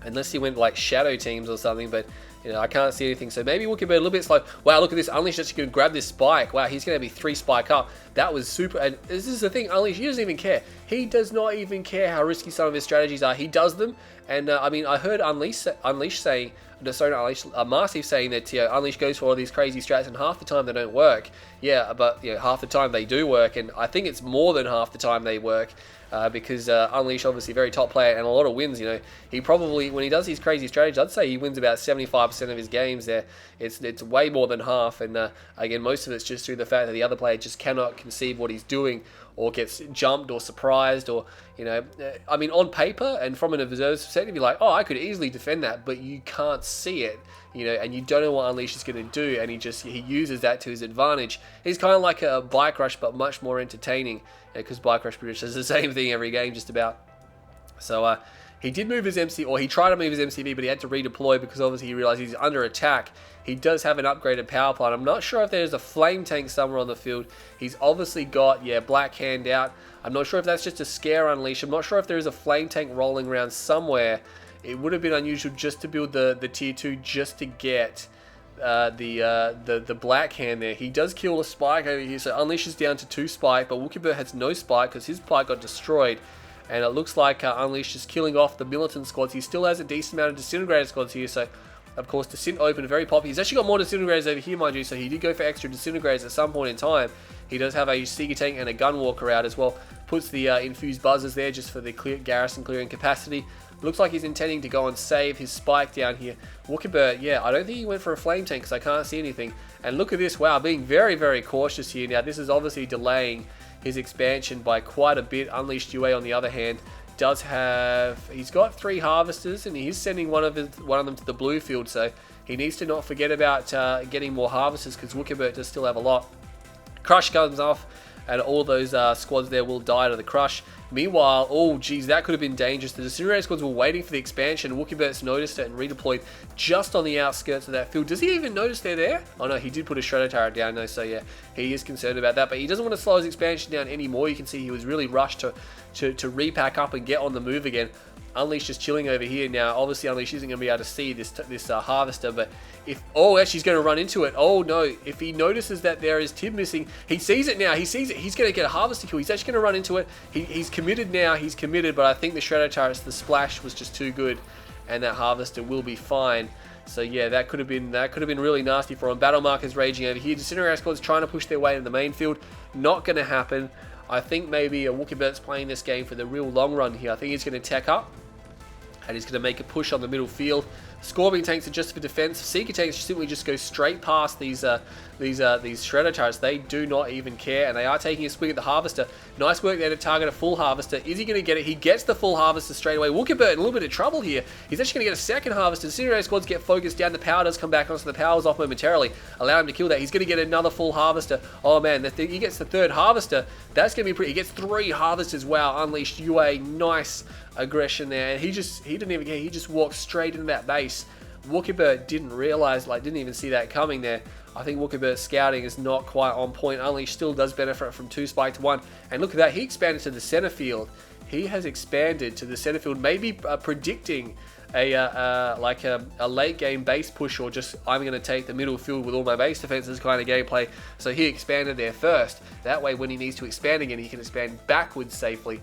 unless he went like shadow teams or something. But I can't see anything. So maybe Wookibert a little bit slow. Wow, look at this. Unleashed just can grab this spike. Wow, he's going to be 3 spike up. That was super. And this is the thing, Unleashed, he doesn't even care. He does not even care how risky some of his strategies are. He does them. And I mean, I heard Unleashed saying, sorry, not Unleashed, Marcy saying that Unleashed goes for all these crazy strats and half the time they don't work. Yeah, but half the time they do work, and I think it's more than half the time they work. Because Unleashed, obviously a very top player and a lot of wins. He probably, when he does these crazy strategies, I'd say he wins about 75% of his games there. It's way more than half, and again, most of it's just through the fact that the other player just cannot conceive what he's doing, or gets jumped or surprised, or, you know, I mean, on paper and from an observer's perspective, you're like, oh, I could easily defend that, but you can't see it, you know, and you don't know what Unleash is going to do, and he uses that to his advantage. He's kind of like a Bike Rush, but much more entertaining, because Bike Rush produces the same thing every game, just about. So, he did move his MC, or he tried to move his MCV, but he had to redeploy because obviously he realized he's under attack. He does have an upgraded power plant. I'm not sure if there's a flame tank somewhere on the field. He's obviously got, yeah, Black Hand out. I'm not sure if that's just a scare Unleash. I'm not sure if there is a flame tank rolling around somewhere. It would have been unusual just to build the tier 2 just to get the Black Hand there. He does kill a Spike over here, so Unleash is down to 2 Spike, but Wookibert has no Spike because his Spike got destroyed. And it looks like Unleash is killing off the militant squads. He still has a decent amount of disintegrator squads here, so of course Disin open, very popular. He's actually got more disintegrators over here, mind you, so he did go for extra disintegrators at some point in time. He does have a Seeker Tank and a Gunwalker out as well. Puts the infused buzzers there just for the garrison clearing capacity. Looks like he's intending to go and save his Spike down here. Wookibert, yeah, I don't think he went for a flame tank because I can't see anything. And look at this, wow, being very, very cautious here. Now this is obviously delaying his expansion by quite a bit. Unleashed UA on the other hand does have, he's got 3 harvesters, and he's sending one of them to the blue field, so he needs to not forget about getting more harvesters, because Wookibert does still have a lot. Crush comes off, and all those squads there will die to the Crush. Meanwhile, oh geez, that could have been dangerous. The disintegrator squads were waiting for the expansion. Wookibert's noticed it and redeployed just on the outskirts of that field. Does he even notice they're there? Oh no, he did put a Shredder turret down though, so yeah, he is concerned about that. But he doesn't want to slow his expansion down anymore. You can see he was really rushed to repack up and get on the move again. Unleash is chilling over here now. Obviously, Unleash isn't going to be able to see this harvester, but if, oh, actually, he's going to run into it. Oh no! If he notices that there is Tib missing, he sees it now. He sees it. He's going to get a harvester kill. He's actually going to run into it. He's committed now. He's committed, but I think the Shredder turrets, the splash was just too good, and that harvester will be fine. So yeah, that could have been really nasty for him. Battle markers raging over here. Disintegrator squad's trying to push their way into the main field. Not going to happen. I think maybe Wookibert's playing this game for the real long run here. I think he's going to tech up, and he's going to make a push on the middle field. Scorpion tanks are just for defense. Seeker tanks simply just go straight past these Shredder turrets. They do not even care, and they are taking a swing at the harvester. Nice work there to target a full harvester. Is he going to get it? He gets the full harvester straight away. Wookibert in a little bit of trouble here. He's actually going to get a second harvester. Incinerator squads get focused down. The power does come back on, so the power's off momentarily. Allow him to kill that. He's going to get another full harvester. Oh man, he gets the third harvester. That's going to be pretty. He gets 3 harvesters. Wow, Unleashed UA, nice aggression there. And he didn't even care. He just walked straight into that base. Wookibert didn't realize, didn't even see that coming there. I think Wookibert's scouting is not quite on point. Unleash still does benefit from 2 spike to 1. And look at that, he expanded to the center field. He has expanded to the center field, maybe predicting a late game base push, or just I'm going to take the middle field with all my base defenses kind of gameplay. So he expanded there first. That way, when he needs to expand again, he can expand backwards safely.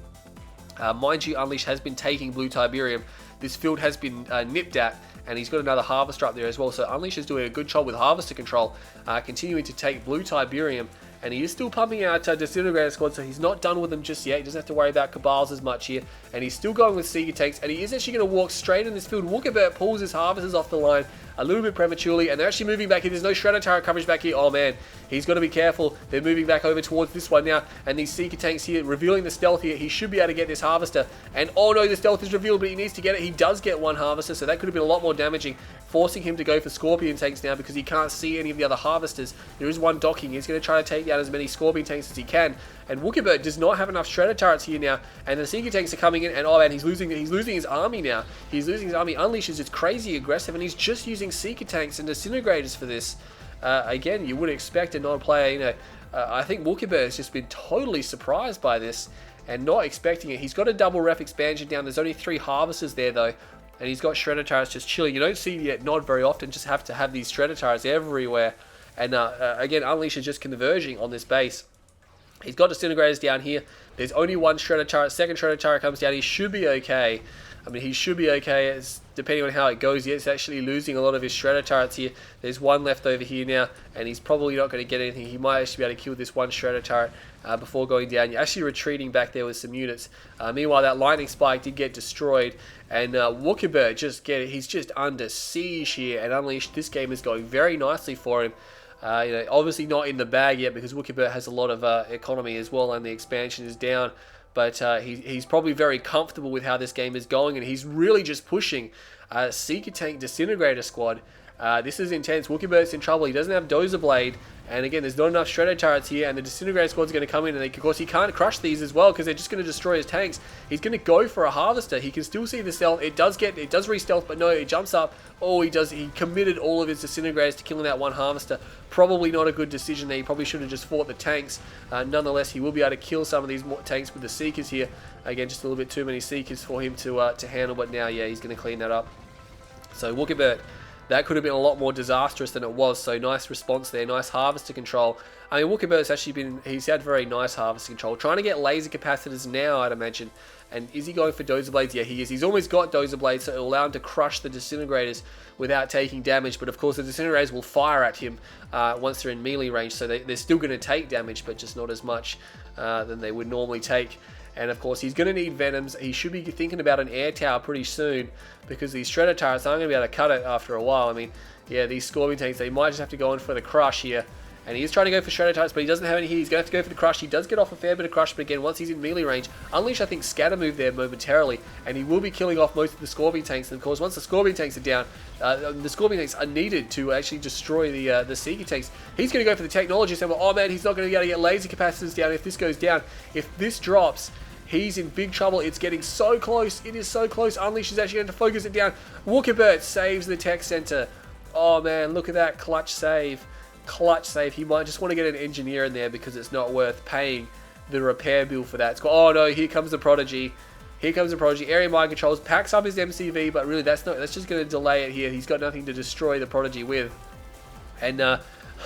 Mind you, Unleash has been taking blue Tiberium. This field has been nipped at, and he's got another harvester up there as well. So Unleash is doing a good job with harvester control, continuing to take blue Tiberium, and he is still pumping out Disintegrator squad, so he's not done with them just yet. He doesn't have to worry about Cabals as much here, and he's still going with Seeker tanks, and he is actually going to walk straight in this field. Wookibert pulls his harvesters off the line a little bit prematurely, and they're actually moving back here. There's no Shredder turret coverage back here. Oh man, he's got to be careful. They're moving back over towards this one now, and these Seeker tanks here, revealing the stealth here. He should be able to get this harvester, and oh no, the stealth is revealed, but he needs to get it. He does get 1 harvester, so that could have been a lot more damaging, forcing him to go for Scorpion tanks now because he can't see any of the other harvesters. There is one docking. He's going to try to take down as many Scorpion tanks as he can, and Wookibert does not have enough Shredder turrets here now, and the Seeker tanks are coming in, and oh man, he's losing his army now. He's losing his army. Unleash is just crazy aggressive, and he's just using Seeker tanks and Disintegrators for this. Again, you would expect a non-player, I think Wookibert has just been totally surprised by this and not expecting it. He's got a double ref expansion down. There's only 3 harvesters there though, and he's got Shredder turrets just chilling. You don't see it Nod very often, just have to have these Shredder turrets everywhere. And again, Unleash is just converging on this base. He's got Disintegrators down here. There's only 1 Shredder turret. Second Shredder turret comes down. He should be okay. I mean, he should be okay. It's depending on how it goes. He's actually losing a lot of his Shredder turrets here. There's 1 left over here now, and he's probably not going to get anything. He might actually be able to kill this 1 Shredder turret before going down. You're actually retreating back there with some units. Meanwhile, that lightning spike did get destroyed, and Wookibert he's just under siege here, and Unleashed, this game is going very nicely for him. Obviously not in the bag yet because Wookibert has a lot of economy as well, and the expansion is down. But he's probably very comfortable with how this game is going, and he's really just pushing Seeker Tank Disintegrator Squad. This is intense. Wookibert's in trouble. He doesn't have Dozer Blade. And again, there's not enough Shredder turrets here, and the Disintegrator Squad's going to come in, and of course he can't crush these as well because they're just going to destroy his tanks. He's going to go for a Harvester. He can still see the stealth. It does re-stealth, but no, it jumps up. Oh, he committed all of his Disintegrators to killing that one Harvester. Probably not a good decision there. He probably should have just fought the tanks. Nonetheless, he will be able to kill some of these tanks with the Seekers here. Again, just a little bit too many Seekers for him to handle, but now, yeah, he's going to clean that up. So, Wookibert, that could have been a lot more disastrous than it was, so nice response there, nice Harvester control. I mean, Wookibert's actually he's had very nice Harvester control. Trying to get laser capacitors now, I'd imagine. And is he going for Dozer Blades? Yeah, he is. He's almost got Dozer Blades, so it'll allow him to crush the Disintegrators without taking damage. But of course, the Disintegrators will fire at him once they're in melee range, so they're still going to take damage, but just not as much than they would normally take. And of course, he's going to need Venoms. He should be thinking about an air tower pretty soon because these Shredder turrets aren't going to be able to cut it after a while. I mean, yeah, these Scorpion tanks, they might just have to go in for the crush here. And he is trying to go for Shredder turrets, but he doesn't have any here. He's going to have to go for the crush. He does get off a fair bit of crush, but again, once he's in melee range, Unleash, I think, scatter move there momentarily, and he will be killing off most of the Scorpion tanks. And of course, once the Scorpion tanks are down, the Scorpion tanks are needed to actually destroy the Seeker tanks. He's going to go for the technology, saying, well, oh man, he's not going to be able to get laser capacitors down if this goes down. If this drops, he's in big trouble. It's getting so close. It is so close. Unleash is actually going to focus it down. Wookibert saves the tech center. Oh man, look at that clutch save. Clutch save. He might just want to get an engineer in there because it's not worth paying the repair bill for that. Oh no, here comes the Prodigy. Here comes the Prodigy. Area mind controls. Packs up his MCV, but really that's just going to delay it here. He's got nothing to destroy the Prodigy with. And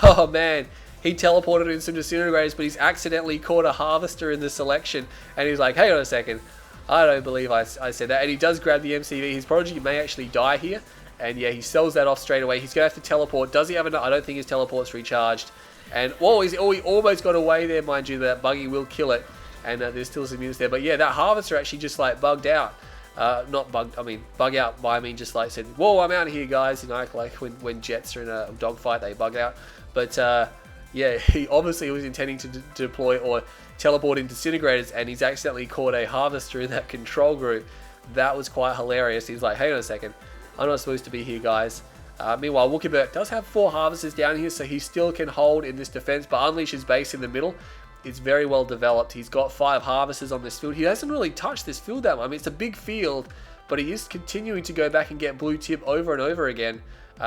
oh man, he teleported in some Disintegrators, but he's accidentally caught a Harvester in the selection. And he's like, hang on a second. I don't believe I said that. And he does grab the MCV. His Prodigy may actually die here. And yeah, he sells that off straight away. He's going to have to teleport. Does he have enough? I don't think his teleport's recharged. And whoa, he almost got away there, mind you. That buggy will kill it. And there's still some units there. But yeah, that Harvester actually just like bugged out. Not bugged, I mean, bug out by I mean just like said, whoa, I'm out of here, guys. You know, like when jets are in a dogfight, they bug out. But yeah, he obviously was intending to deploy or teleport in Disintegrators, and he's accidentally caught a Harvester in that control group. That was quite hilarious. He's like, hang on a second. I'm not supposed to be here, guys. Meanwhile, Wookibert does have 4 Harvesters down here, so he still can hold in this defense. But Unleash his base in the middle is very well developed. He's got 5 Harvesters on this field. He hasn't really touched this field that much. I mean, it's a big field, but he is continuing to go back and get blue tip over and over again.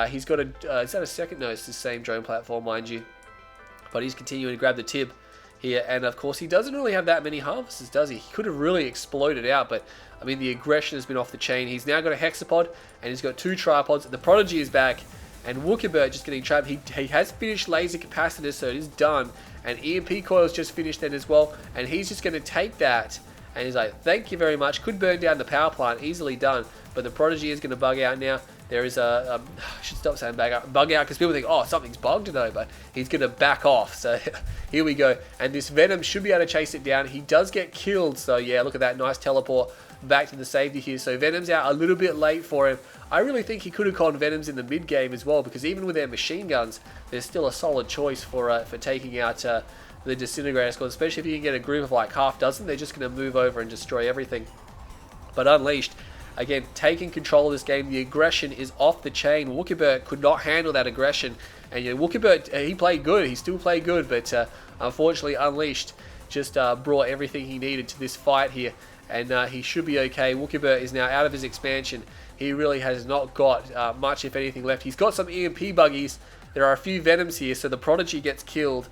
He's got is that a second? No, it's the same drone platform, mind you. But he's continuing to grab the tib here, and of course he doesn't really have that many Harvesters, does he? He could have really exploded out, but I mean the aggression has been off the chain. He's now got a Hexapod, and he's got 2 Tripods. The Prodigy is back, and Wookibert just getting trapped. He has finished laser capacitors, so it is done, and EMP coils just finished then as well, and he's just going to take that, and he's like, thank you very much. Could burn down the power plant, easily done, but the Prodigy is going to bug out now. There is I should stop saying bug out because people think, oh, something's bugged though, but he's going to back off. So here we go. And this Venom should be able to chase it down. He does get killed. So yeah, look at that nice teleport back to the safety here. So Venom's out a little bit late for him. I really think he could have called Venoms in the mid game as well, because even with their machine guns, there's still a solid choice for taking out the Disintegrator squad, especially if you can get a group of like half dozen. They're just going to move over and destroy everything. But Unleashed, again, taking control of this game. The aggression is off the chain. Wookibert could not handle that aggression. And you know, Wookibert, he played good. He still played good. But unfortunately, Unleashed just brought everything he needed to this fight here. And he should be okay. Wookibert is now out of his expansion. He really has not got much, if anything, left. He's got some EMP buggies. There are a few Venoms here. So the Prodigy gets killed.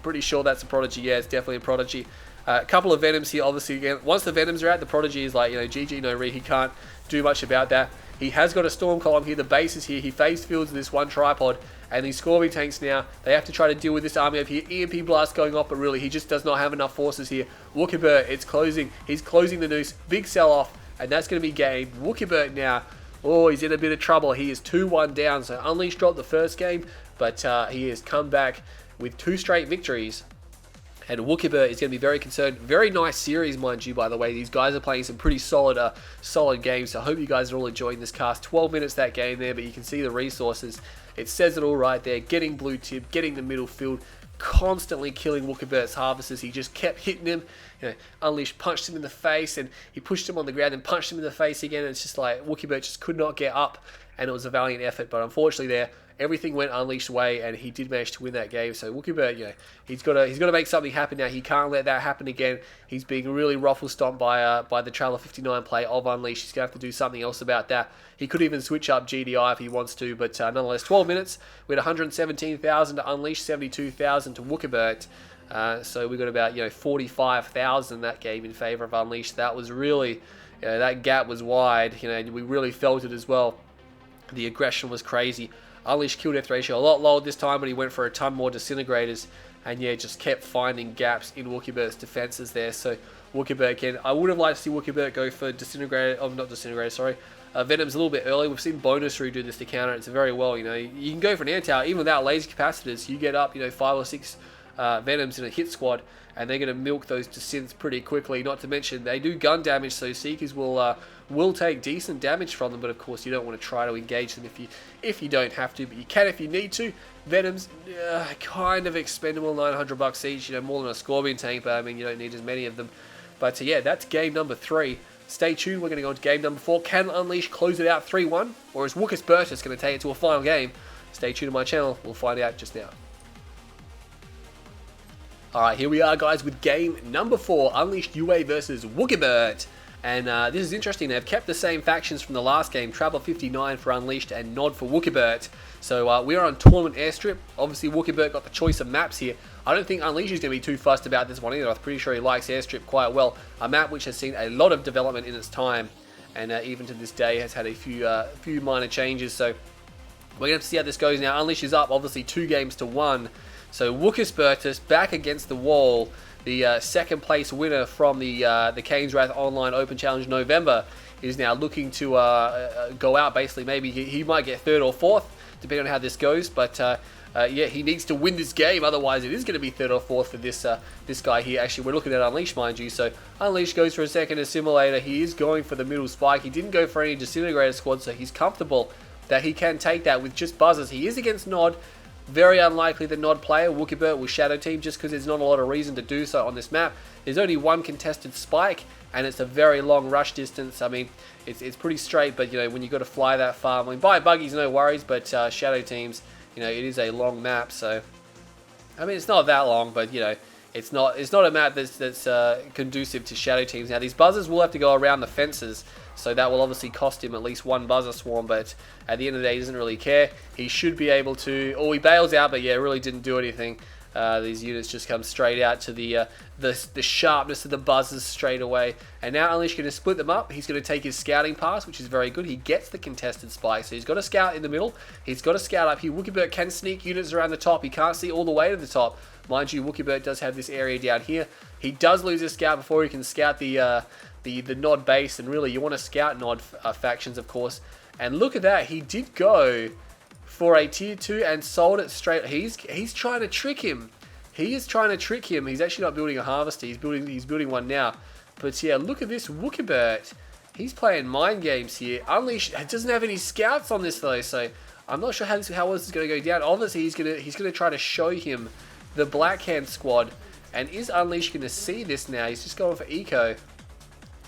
Pretty sure that's a Prodigy. Yeah, it's definitely a Prodigy. A couple of Venoms here, obviously. Again, once the Venoms are out, the Prodigy is like, you know, GG, no re. He can't do much about that. He has got a Storm Column here. The base is here. He phase fields this 1 Tripod. And these Scorpion tanks now, they have to try to deal with this army over here. EMP blast going off, but really, he just does not have enough forces here. Wookibert, it's closing. He's closing the noose. Big sell-off, and that's going to be game. Wookibert now, oh, he's in a bit of trouble. He is 2-1 down. So Unleashed dropped the first game, but he has come back with 2 straight victories. And Wookibert is going to be very concerned. Very nice series, mind you, by the way. These guys are playing some pretty solid games. So I hope you guys are all enjoying this cast. 12 minutes that game there, but you can see the resources. It says it all right there. Getting blue tip, getting the middle field, constantly killing Wookibert's harvesters. He just kept hitting him. Unleashed punched him in the face, and he pushed him on the ground and punched him in the face again. And it's just like Wookibert just could not get up, and it was a valiant effort. But unfortunately there, everything went Unleashed way, and he did manage to win that game. So Wookibert, he's got to make something happen now. He can't let that happen again. He's being really ruffle stomped by the Trailer 59 play of Unleashed. He's going to have to do something else about that. He could even switch up GDI if he wants to, but nonetheless, 12 minutes. We had 117,000 to Unleashed, 72,000 to Wookibert. So we got about 45,000 that game in favor of Unleashed. That was really, that gap was wide. We really felt it as well. The aggression was crazy. Unleashed kill death ratio a lot lower this time, but he went for a ton more disintegrators, and just kept finding gaps in Wookibert's defenses there. So Wookibert again, I would have liked to see Wookibert go for Venom's a little bit early. We've seen Bonus Rue do this to counter it very well. You can go for an air tower even without laser capacitors. You get up 5 or 6 Venoms in a hit squad, and they're going to milk those synths pretty quickly. Not to mention they do gun damage, so Seekers will take decent damage from them. But of course, you don't want to try to engage them if you don't have to, but you can if you need to. Venoms kind of expendable, $900 each. More than a Scorpion tank, but I mean you don't need as many of them. But that's game number 3. Stay tuned. We're going to go into game number 4. Can Unleashed close it out 3-1, or is Wookibert going to take it to a final game? Stay tuned to my channel. We'll find out just now. Alright, here we are, guys, with game number 4, Unleashed UA versus Wookibert. And this is interesting. They've kept the same factions from the last game, Traveler 59 for Unleashed and Nod for Wookibert. So we are on Tournament Airstrip. Obviously, Wookibert got the choice of maps here. I don't think Unleashed is going to be too fussed about this one either. I'm pretty sure he likes Airstrip quite well. A map which has seen a lot of development in its time, and even to this day has had a few minor changes. So we're going to see how this goes now. Unleashed is up, obviously 2 games to 1. So Wookisbertus back against the wall. The second place winner from the Kane's Wrath Online Open Challenge November is now looking to go out. Basically, maybe he might get 3rd or 4th, depending on how this goes. But he needs to win this game. Otherwise, it is going to be 3rd or 4th for this guy here. Actually, we're looking at Unleashed, mind you. So Unleashed goes for a second assimilator. He is going for the middle spike. He didn't go for any disintegrator squad, so he's comfortable that he can take that with just buzzers. He is against Nod. Very unlikely the Nod player, Wookibert, will shadow team just because there's not a lot of reason to do so on this map. There's only 1 contested spike, and it's a very long rush distance. I mean, it's pretty straight, but when you've got to fly that far, I mean, by buggies, no worries, but shadow teams, it is a long map. So I mean, it's not that long, but it's not a map that's conducive to shadow teams. Now these buzzers will have to go around the fences, so that will obviously cost him at least 1 buzzer swarm, but at the end of the day, he doesn't really care. He should be able to, he bails out, but really didn't do anything. These units just come straight out to the sharpness of the buzzers straight away. And now Unleashed going to split them up. He's going to take his scouting pass, which is very good. He gets the contested spike, so he's got a scout in the middle. He's got a scout up here. Wookibert can sneak units around the top. He can't see all the way to the top. Mind you, Wookibert does have this area down here. He does lose his scout before he can scout the Nod base, and really you want to scout Nod factions, of course. And look at that, he did go for a tier 2 and sold it straight. He's trying to trick him. He is trying to trick him. He's actually not building a harvester. He's building one now. But yeah, look at this Wookibert. He's playing mind games here. Unleashed doesn't have any scouts on this though, so I'm not sure how this is going to go down. Obviously, he's going to try to show him the Black Hand squad. And is Unleashed going to see this now? He's just going for eco.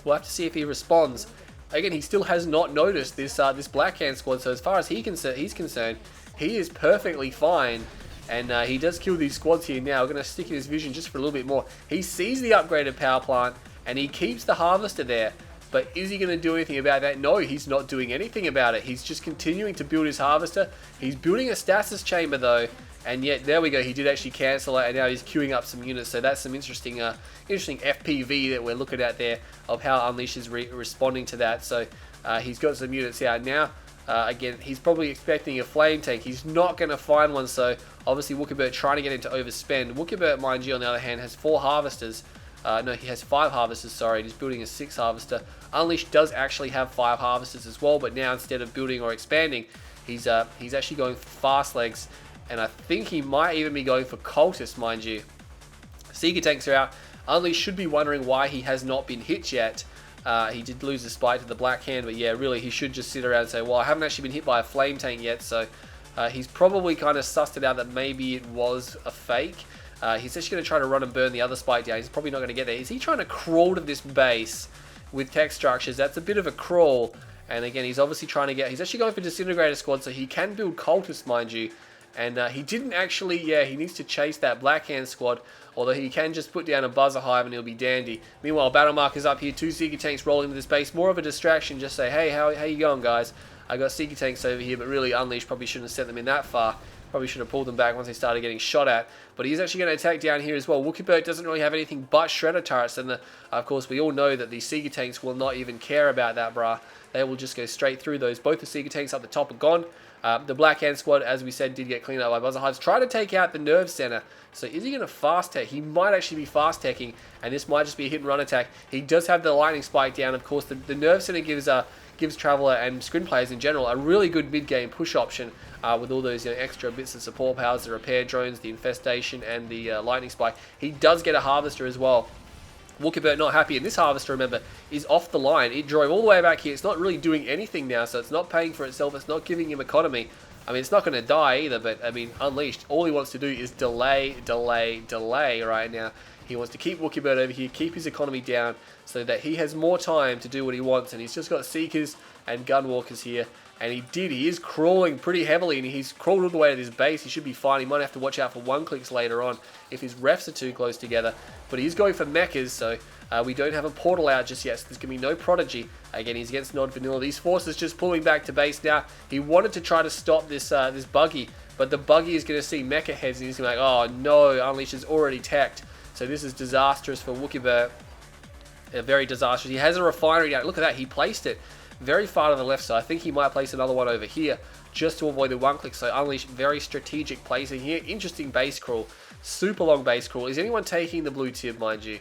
We'll have to see if he responds. Again, he still has not noticed this Black Hand squad, so as far as he's concerned, he is perfectly fine. And he does kill these squads here now. We're going to stick in his vision just for a little bit more. He sees the upgraded power plant, and he keeps the harvester there. But is he going to do anything about that? No, he's not doing anything about it. He's just continuing to build his harvester. He's building a stasis chamber, though. And yet, there we go, he did actually cancel it, and now he's queuing up some units. So that's some interesting FPV that we're looking at there of how Unleashed is responding to that. So he's got some units out now. Again, he's probably expecting a flame tank. He's not going to find one, so obviously Wookibert trying to get him to overspend. Wookibert, mind you, on the other hand, has 4 harvesters. No, he has 5 harvesters, sorry. He's building a 6th harvester. Unleashed does actually have 5 harvesters as well, but now instead of building or expanding, he's actually going for fast legs. And I think he might even be going for cultists, mind you. Seeker tanks are out. Unleash should be wondering why he has not been hit yet. He did lose his spike to the black hand, but yeah, really, he should just sit around and say, well, I haven't actually been hit by a flame tank yet, so he's probably kind of sussed it out that maybe it was a fake. He's actually going to try to run and burn the other spike down. He's probably not going to get there. Is he trying to crawl to this base with tech structures? That's a bit of a crawl. And again, he's obviously trying to get... He's actually going for Disintegrator Squad, so he can build Cultists, mind you. And he didn't actually... Yeah, he needs to chase that Black Hand Squad. Although he can just put down a Buzzer Hive and he'll be dandy. Meanwhile, Battle Marker's up here. 2 Seeker Tanks rolling into this base. More of a distraction. Just say, hey, how you going, guys? I got Seeker Tanks over here, but really Unleash probably shouldn't have sent them in that far. Probably should have pulled them back once they started getting shot at. But he's actually going to attack down here as well. Wookibert doesn't really have anything but Shredder turrets. And of course, we all know that the Seeker Tanks will not even care about that, brah. They will just go straight through those. Both the Seeker Tanks up the top are gone. The Black Hand Squad, as we said, did get cleaned up by Buzzer Hives. Try to take out the Nerve Center. So is he going to fast tech? He might actually be fast teching, and this might just be a hit and run attack. He does have the Lightning Spike down. Of course, the Nerve Center gives Traveler and Screen players in general a really good mid-game push option with all those extra bits of support powers, the Repair Drones, the Infestation, and the Lightning Spike. He does get a Harvester as well. Wookibert not happy, and this Harvester, remember, is off the line. It drove all the way back here. It's not really doing anything now, so it's not paying for itself. It's not giving him economy. I mean, it's not going to die either, but, I mean, Unleashed, all he wants to do is delay right now. He wants to keep Wookibert over here, keep his economy down, so that he has more time to do what he wants, and he's just got Seekers and Gunwalkers here. And he is crawling pretty heavily, and he's crawled all the way to this base. He should be fine. He might have to watch out for one-clicks later on if his refs are too close together. But he's going for mechas, so we don't have a portal out just yet, so there's going to be no Prodigy. Again, he's against Nod Vanilla. These forces just pulling back to base now. He wanted to try to stop this this buggy, but the buggy is going to see mecha heads, and he's going to be like, oh no, Unleash is already teched. So this is disastrous for Wookibert. Very disastrous. He has a refinery down. Look at that, he placed it very far to the left, so I think he might place another one over here just to avoid the one-click. So Unleash, very strategic placing here. Interesting base crawl. Super long base crawl. Is anyone taking the blue tib, mind you?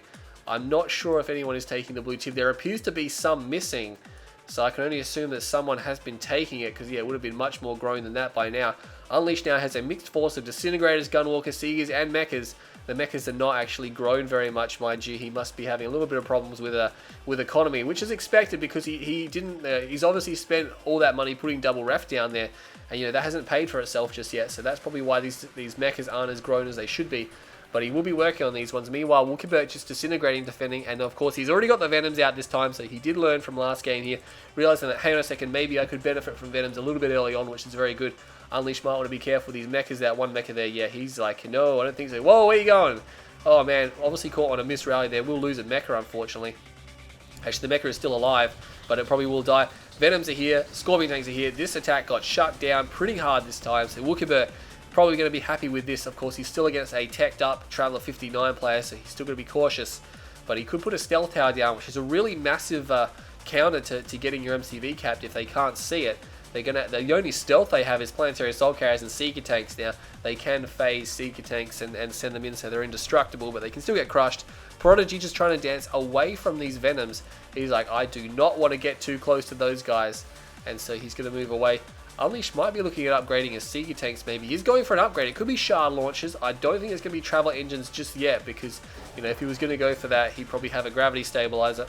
I'm not sure if anyone is taking the blue tib. There appears to be some missing, so I can only assume that someone has been taking it, because yeah, it would have been much more grown than that by now. Unleash now has a mixed force of Disintegrators, Gunwalkers, Seekers, and Mechas. The mechas are not actually grown very much, mind you. He must be having a little bit of problems with economy, which is expected because he's obviously spent all that money putting double ref down there, and that hasn't paid for itself just yet. So that's probably why these mechas aren't as grown as they should be. But he will be working on these ones. Meanwhile, Wookibert just disintegrating, defending, and of course he's already got the Venoms out this time, so he did learn from last game here, realizing that, hang on a second, maybe I could benefit from Venoms a little bit early on, which is very good. Unleash might want to be careful with these mechas. That one mecha there, yeah, he's like, no, I don't think so. Whoa, where you going? Oh man, obviously caught on a miss rally there. We'll lose a mecha, unfortunately. Actually, the mecha is still alive, but it probably will die. Venoms are here, Scorpion Tanks are here. This attack got shut down pretty hard this time, so Wookibert probably going to be happy with this. Of course, he's still against a teched up Traveler 59 player, so he's still going to be cautious. But he could put a Stealth Tower down, which is a really massive counter to getting your MCV capped if they can't see it. The only stealth they have is Planetary Assault Carriers and Seeker Tanks now. They can phase Seeker Tanks and send them in so they're indestructible, but they can still get crushed. Prodigy just trying to dance away from these Venoms. He's like, I do not want to get too close to those guys. And so he's going to move away. Unleash might be looking at upgrading his Seeker Tanks maybe. He's going for an upgrade. It could be Shard launchers. I don't think it's going to be Traveler engines just yet because, if he was going to go for that, he'd probably have a Gravity Stabilizer.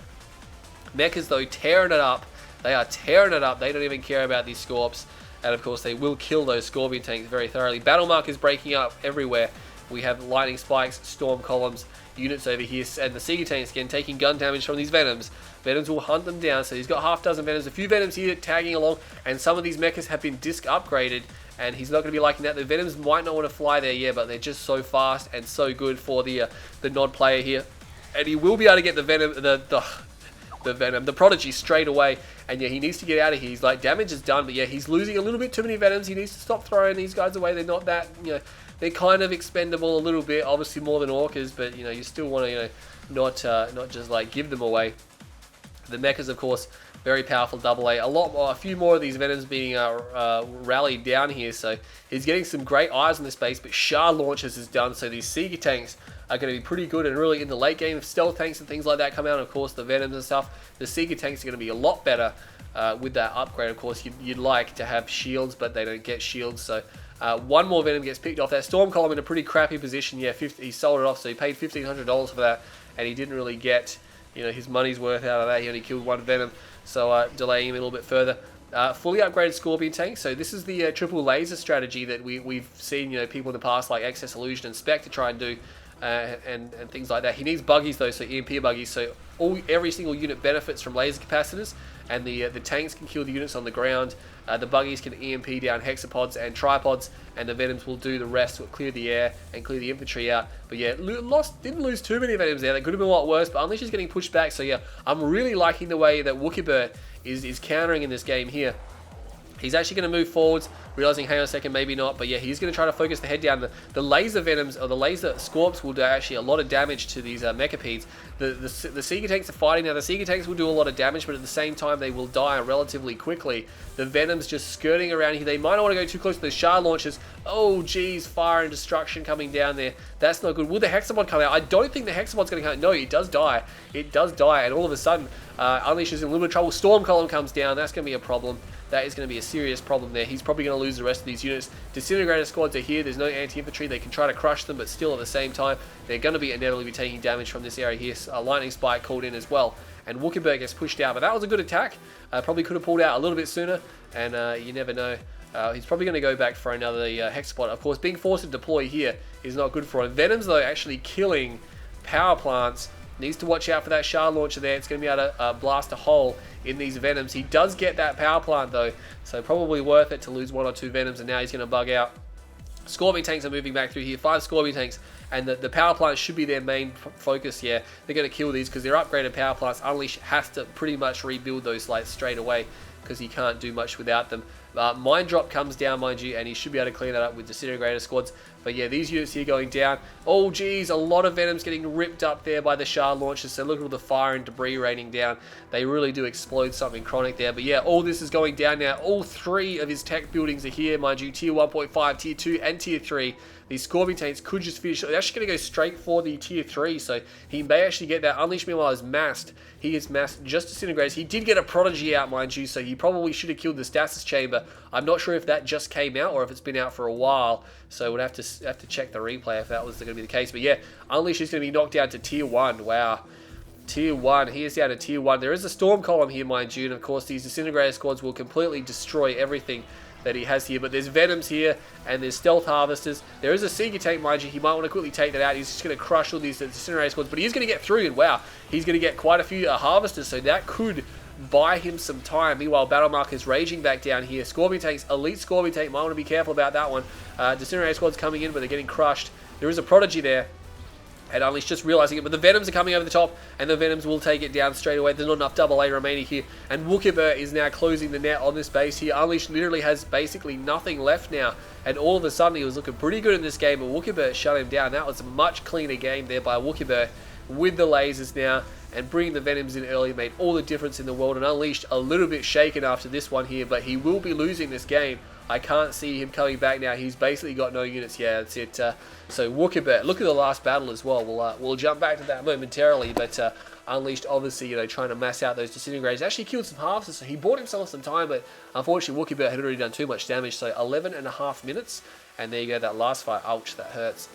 Mechas, though, tearing it up. They are tearing it up. They don't even care about these Scorps. And, of course, they will kill those Scorpion Tanks very thoroughly. Battle Mark is breaking up everywhere. We have Lightning Spikes, Storm Columns, units over here, and the Seeker Tanks again taking gun damage from these Venoms. Venoms will hunt them down, so he's got half dozen Venoms, a few Venoms here tagging along, and some of these mechas have been disc upgraded, and he's not going to be liking that. The Venoms might not want to fly there yet, but they're just so fast and so good for the Nod player here. And he will be able to get the Venom, the Prodigy straight away, and yeah, he needs to get out of here. He's like, damage is done, but yeah, he's losing a little bit too many Venoms. He needs to stop throwing these guys away. They're not that, they're kind of expendable a little bit, obviously more than Orcas, but you still want to, not just like give them away. The mechas, of course, very powerful AA. A few more of these Venoms being rallied down here, so he's getting some great eyes on this base, but Shard launches is done, so these Seeker Tanks are going to be pretty good, and really in the late game, if Stealth Tanks and things like that come out, and of course the Venoms and stuff, the Seeker Tanks are going to be a lot better with that upgrade. Of course, you'd like to have shields, but they don't get shields, so One more Venom gets picked off. That Storm Column in a pretty crappy position. Yeah, he sold it off, so he paid $1,500 for that, and he didn't really get, you know, his money's worth out of that. He only killed one Venom, so delaying him a little bit further. Fully upgraded Scorpion tank. So this is the triple laser strategy that we've seen, you know, people in the past like Excess Illusion and Spectre try and do, and things like that. He needs buggies though, so EMP buggies. So every single unit benefits from laser capacitors, and the tanks can kill the units on the ground. The buggies can EMP down hexapods and tripods, and the Venoms will do the rest, will clear the air and clear the infantry out. But yeah, didn't lose too many Venoms there. That could have been a lot worse, but Unleash is getting pushed back. So yeah, I'm really liking the way that Wookibert is countering in this game here. He's actually going to move forwards, realizing, hang on a second, maybe not. But yeah, he's going to try to focus the head down. The laser Venoms, or the laser Scorps, will do actually a lot of damage to these Mechapedes. The Seeker tanks are fighting now. The Seeker tanks will do a lot of damage, but at the same time, they will die relatively quickly. The Venoms just skirting around here. They might not want to go too close to the shard launchers. Oh, geez, fire and destruction coming down there. That's not good. Will the Hexapod come out? I don't think the Hexapod's going to come out. No, it does die. It does die, and all of a sudden, Unleash is in a little bit of trouble. Storm Column comes down. That's going to be a problem. That is going to be a serious problem there. He's probably going to lose the rest of these units. Disintegrator squads are here. There's no anti-infantry. They can try to crush them, but still at the same time, they're going to be inevitably taking damage from this area here. A lightning spike called in as well. And Wookibert gets pushed out, but that was a good attack. Probably could have pulled out a little bit sooner, and you never know. He's probably going to go back for another hexapod. Of course, being forced to deploy here is not good for him. Venoms, though, actually killing power plants. Needs to watch out for that shard launcher there. It's going to be able to blast a hole in these Venoms. He does get that power plant though, so probably worth it to lose 1 or 2 Venoms, and now he's going to bug out. Scorpion tanks are moving back through here. 5 Scorpion tanks, and the power plant should be their main focus. Yeah, they're going to kill these because they're upgraded power plants. Unleash has to pretty much rebuild those like straight away because he can't do much without them. Mine drop comes down, mind you, and he should be able to clean that up with disintegrator squads. But yeah, these units here going down. Oh geez, a lot of Venoms getting ripped up there by the shard launchers. So look at all the fire and debris raining down. They really do explode something chronic there. But yeah, all this is going down now. All 3 of his tech buildings are here, mind you. Tier 1.5, Tier 2, and Tier 3. These Scorpion tanks could just finish. They're actually going to go straight for the Tier 3, so he may actually get that. Unleash, meanwhile, is masked. He is masked, just disintegrates. He did get a Prodigy out, mind you, so he probably should have killed the Stasis Chamber. I'm not sure if that just came out or if it's been out for a while, so we'd have to check the replay if that was going to be the case. But yeah, Unleash is going to be knocked down to Tier 1. Wow. Tier 1. He is down to Tier 1. There is a Storm Column here, mind you, and of course these disintegrator squads will completely destroy everything that he has here. But there's Venoms here, and there's Stealth Harvesters. There is a Seeker tank, mind you. He might want to quickly take that out. He's just going to crush all these disintegrator squads, but he's going to get through, and wow, he's going to get quite a few Harvesters, so that could buy him some time. Meanwhile, Battlemark is raging back down here. Scorpion tanks, elite Scorpion tank, might want to be careful about that one. Disintegrator squad's coming in, but they're getting crushed. There is a Prodigy there, and Unleash just realizing it, but the Venoms are coming over the top, and the Venoms will take it down straight away. There's not enough AA remaining here, and Wookibert is now closing the net on this base here. Unleash literally has basically nothing left now, and all of a sudden he was looking pretty good in this game, but Wookibert shut him down. That was a much cleaner game there by Wookibert with the lasers now, and bringing the Venoms in early made all the difference in the world. And Unleashed a little bit shaken after this one here, but he will be losing this game. I can't see him coming back now. He's basically got no units. Yeah, that's it. So Wookibert, look at the last battle as well. We'll jump back to that momentarily, but Unleashed obviously, you know, trying to mass out those disintegrators. Actually killed some harvesters, so he bought himself some time, but unfortunately Wookibert had already done too much damage. So 11.5 minutes, and there you go. That last fight, ouch, that hurts.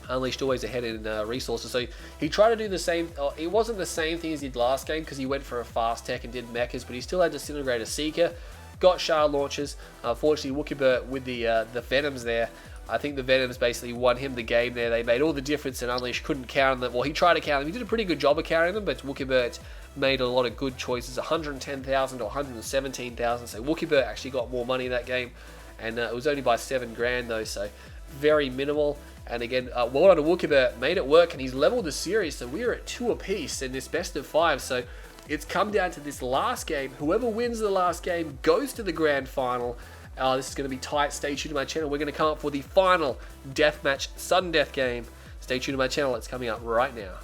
Unleashed always ahead in resources, so he tried to do the same. It wasn't the same thing as he did last game because he went for a fast tech and did mechas, but he still had Disintegrator Seeker, got shard launchers. Unfortunately, Wookibert with the Venoms there. I think the Venoms basically won him the game there. They made all the difference, and Unleashed couldn't counter them. Well, he tried to counter them. He did a pretty good job of countering them, but Wookibert made a lot of good choices. 110,000 to 117,000. So Wookibert actually got more money in that game, and it was only by 7 grand though, so very minimal. And again, well done to Wookibert, made it work, and he's leveled the series, so we're at 2 apiece in this best of 5. So it's come down to this last game. Whoever wins the last game goes to the grand final. This is going to be tight. Stay tuned to my channel. We're going to come up for the final deathmatch sudden death game. Stay tuned to my channel. It's coming up right now.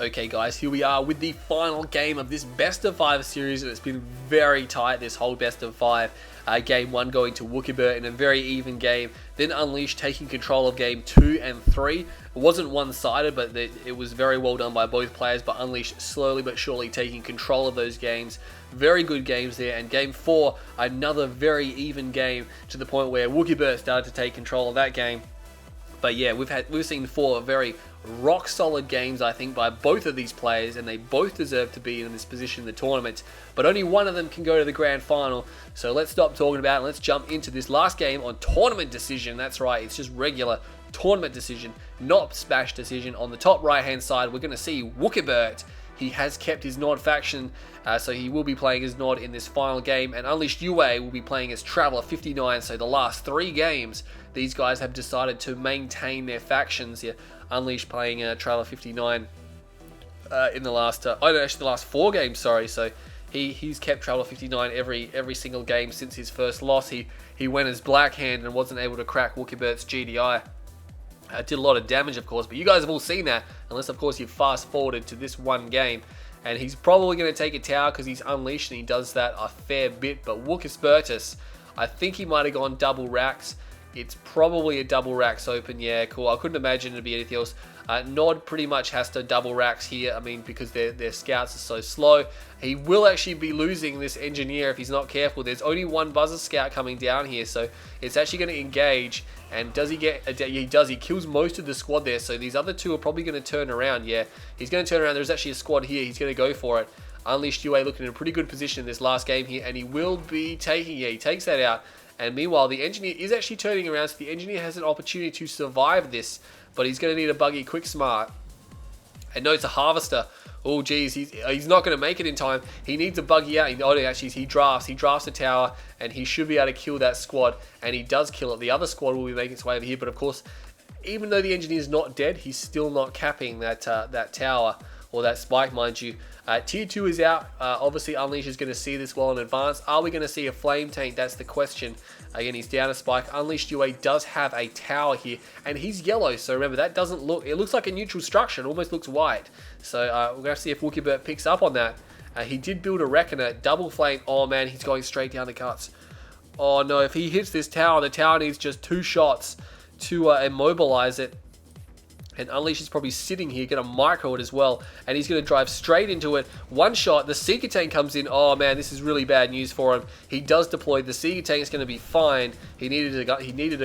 Okay guys, here we are with the final game of this best of 5 series, and it's been very tight this whole best of 5. Game 1 going to Wookibert in a very even game, then Unleash taking control of game 2 and 3. It wasn't one-sided, but it was very well done by both players, but Unleash slowly but surely taking control of those games. Very good games there, and game 4, another very even game to the point where Wookibert started to take control of that game. But yeah, we've seen 4 very rock solid games, I think, by both of these players, and they both deserve to be in this position in the tournament. But only one of them can go to the grand final. So let's stop talking about it and let's jump into this last game on tournament decision. That's right, it's just regular tournament decision, not smash decision. On the top right hand side, we're going to see Wookibert. He has kept his Nod faction, so he will be playing as Nod in this final game, and Unleashed UA will be playing as Traveler 59. So the last 3 games, these guys have decided to maintain their factions here. Unleashed playing Traveler 59 in the last, actually the last 4 games, sorry. So he's kept Traveler 59 every single game since his first loss. He went as Blackhand and wasn't able to crack Wookibert's GDI. Did a lot of damage, of course, but you guys have all seen that, unless, of course, you fast forwarded to this one game. And he's probably going to take a tower because he's Unleashed, and he does that a fair bit. But Wookibert, I think he might have gone double racks. It's probably a double racks open. Yeah, cool. I couldn't imagine it'd be anything else. Nod pretty much has to double racks here, I mean, because their scouts are so slow. He will actually be losing this engineer if he's not careful. There's only one buzzer scout coming down here, so it's actually going to engage. And does he get a... He does. He kills most of the squad there, so these other 2 are probably going to turn around. Yeah, he's going to turn around. There's actually a squad here. He's going to go for it. Unleashed UA looking in a pretty good position in this last game here, and he will be taking... Yeah, he takes that out. And meanwhile, the engineer is actually turning around, so the engineer has an opportunity to survive this, but he's going to need a buggy quick smart. And no, it's a harvester. Oh, geez, he's not going to make it in time. He needs a buggy out. Oh, actually, he drafts a tower, and he should be able to kill that squad, and he does kill it. The other squad will be making its way over here, but of course, even though the engineer is not dead, he's still not capping that tower, or that spike, mind you. Tier 2 is out. Obviously, Unleash is going to see this well in advance. Are we going to see a flame tank? That's the question. Again, he's down a spike. Unleashed UA does have a tower here, and he's yellow. So remember, that doesn't look... It looks like a neutral structure. It almost looks white. So we're going to see if Wookibert picks up on that. He did build a Reckoner. Double flame. Oh, man, he's going straight down the cuts. Oh, no. If he hits this tower, the tower needs just 2 shots to immobilize it. And Unleash is probably sitting here, going to micro it as well. And he's going to drive straight into it. 1 shot, the Seeker Tank comes in. Oh man, this is really bad news for him. He does deploy. The Seeker Tank is going to be fine. He needed a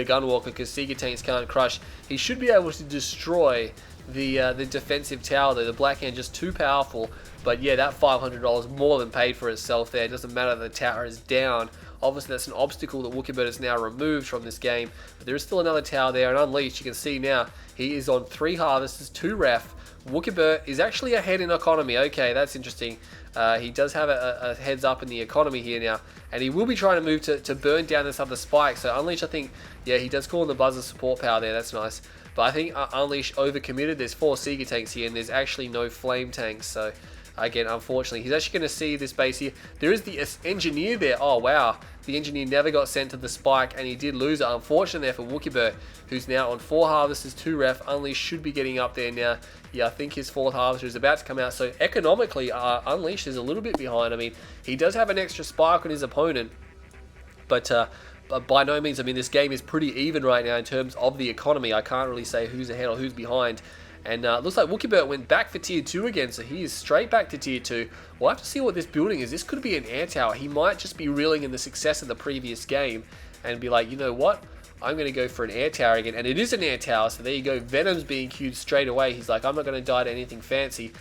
Gunwalker because Seeker Tanks can't crush. He should be able to destroy the defensive tower though. The Blackhand just too powerful. But yeah, that $500 more than paid for itself there. It doesn't matter that the tower is down. Obviously, that's an obstacle that Wookibert is now removed from this game. But there is still another tower there. And Unleashed, you can see now, he is on 3 harvesters, 2 ref. Wookibert is actually ahead in economy. Okay, that's interesting. He does have a heads up in the economy here now. And he will be trying to move to burn down this other spike. So Unleashed, I think, yeah, he does call in the buzzer support power there. That's nice. But I think Unleashed overcommitted. There's 4 Seeker tanks here, and there's actually no flame tanks. So again, unfortunately, he's actually going to see this base here. There is the engineer there. Oh, wow. The engineer never got sent to the spike, and he did lose it. Unfortunately there for Wookibert, who's now on 4 harvesters, 2 ref. Unleashed should be getting up there now. Yeah, I think his 4th harvester is about to come out. So economically, Unleashed is a little bit behind. I mean, he does have an extra spike on his opponent, but by no means, I mean, this game is pretty even right now in terms of the economy. I can't really say who's ahead or who's behind. And it looks like Wookibert went back for tier 2 again, so he is straight back to tier 2. We'll have to see what this building is. This could be an air tower. He might just be reeling in the success of the previous game and be like, you know what? I'm going to go for an air tower again. And it is an air tower, so there you go. Venom's being queued straight away. He's like, I'm not going to die to anything fancy.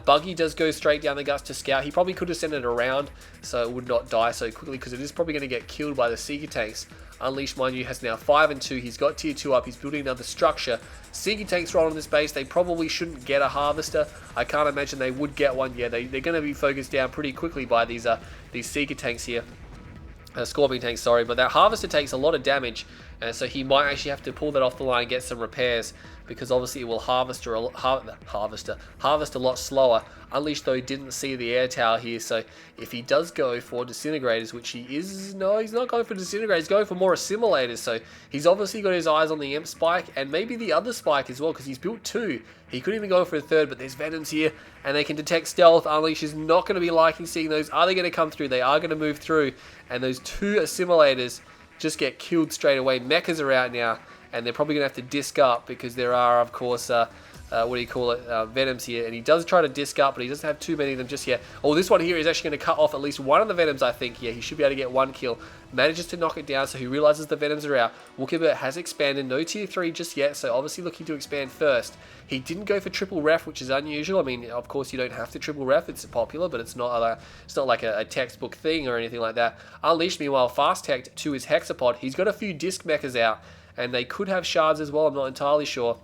Buggy does go straight down the guts to scout. He probably could have sent it around so it would not die so quickly, because it is probably going to get killed by the Seeker tanks. Unleashed, mind you, has now 5 and 2. He's got tier 2 up. He's building another structure. Seeker tanks right on this base. They probably shouldn't get a harvester. I can't imagine they would get one. Yeah, they're going to be focused down pretty quickly by these Seeker tanks here. Scorpion tanks, sorry, but that harvester takes a lot of damage. And so he might actually have to pull that off the line and get some repairs, because obviously it will harvest a lot slower. Unleash, though, didn't see the air tower here, so if he does go for disintegrators, which he is, no, he's not going for disintegrators, he's going for more assimilators, so he's obviously got his eyes on the imp spike, and maybe the other spike as well, because he's built 2. He could even go for a 3rd, but there's venoms here, and they can detect stealth. Unleash is not going to be liking seeing those. Are they going to come through? They are going to move through, and those 2 assimilators just get killed straight away. Mechas are out now, and they're probably going to have to disc up, because there are, of course, venoms here, and he does try to disc up, but he doesn't have too many of them just yet. Oh, this one here is actually going to cut off at least one of the venoms, I think. Yeah, he should be able to get 1 kill. Manages to knock it down, so he realizes the venoms are out. Wookibert has expanded, no tier 3 just yet, so obviously looking to expand first. He didn't go for triple ref, which is unusual. I mean, of course you don't have to triple ref, it's popular, but it's not like a textbook thing or anything like that. Unleashed, meanwhile, fast teched to his hexapod. He's got a few disc mechas out, and they could have shards as well, I'm not entirely sure.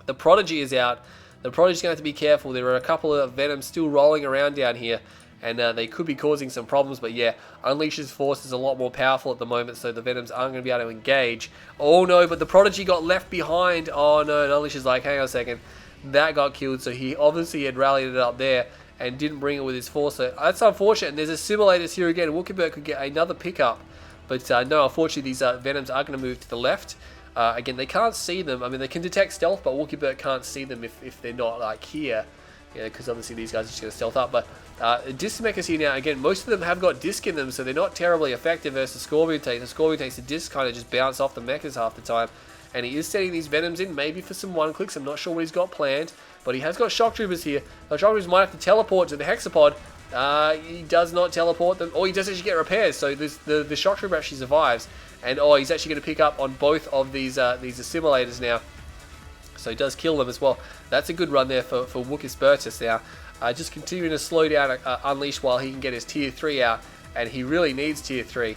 The Prodigy is out. The Prodigy's going to have to be careful. There are a couple of venoms still rolling around down here, and they could be causing some problems, but yeah, Unleash's force is a lot more powerful at the moment, so the venoms aren't going to be able to engage. Oh no, but the Prodigy got left behind. Oh no, and Unleash is like, hang on a second, that got killed, so he obviously had rallied it up there and didn't bring it with his force, so that's unfortunate. And there's assimilators here again. Wookibert could get another pickup, but no, unfortunately these venoms are going to move to the left. Again, they can't see them. I mean, they can detect stealth, but Wookibert can't see them if they're not like here, because obviously these guys are just going to stealth up. But disc mechas here now, again, most of them have got disc in them, so they're not terribly effective versus Scorpion tanks. The Scorpion tanks, the disc kind of just bounce off the mechas half the time, and he is setting these venoms in, maybe for some 1-clicks. I'm not sure what he's got planned, but he has got shock troopers here. The shock troopers might have to teleport to the hexapod. He does not teleport them, or he does actually get repairs, so the shock trooper actually survives. And oh, he's actually going to pick up on both of these assimilators now, so he does kill them as well. That's a good run there for Wookibert now. Just continuing to slow down Unleash while he can get his tier 3 out, and he really needs tier 3.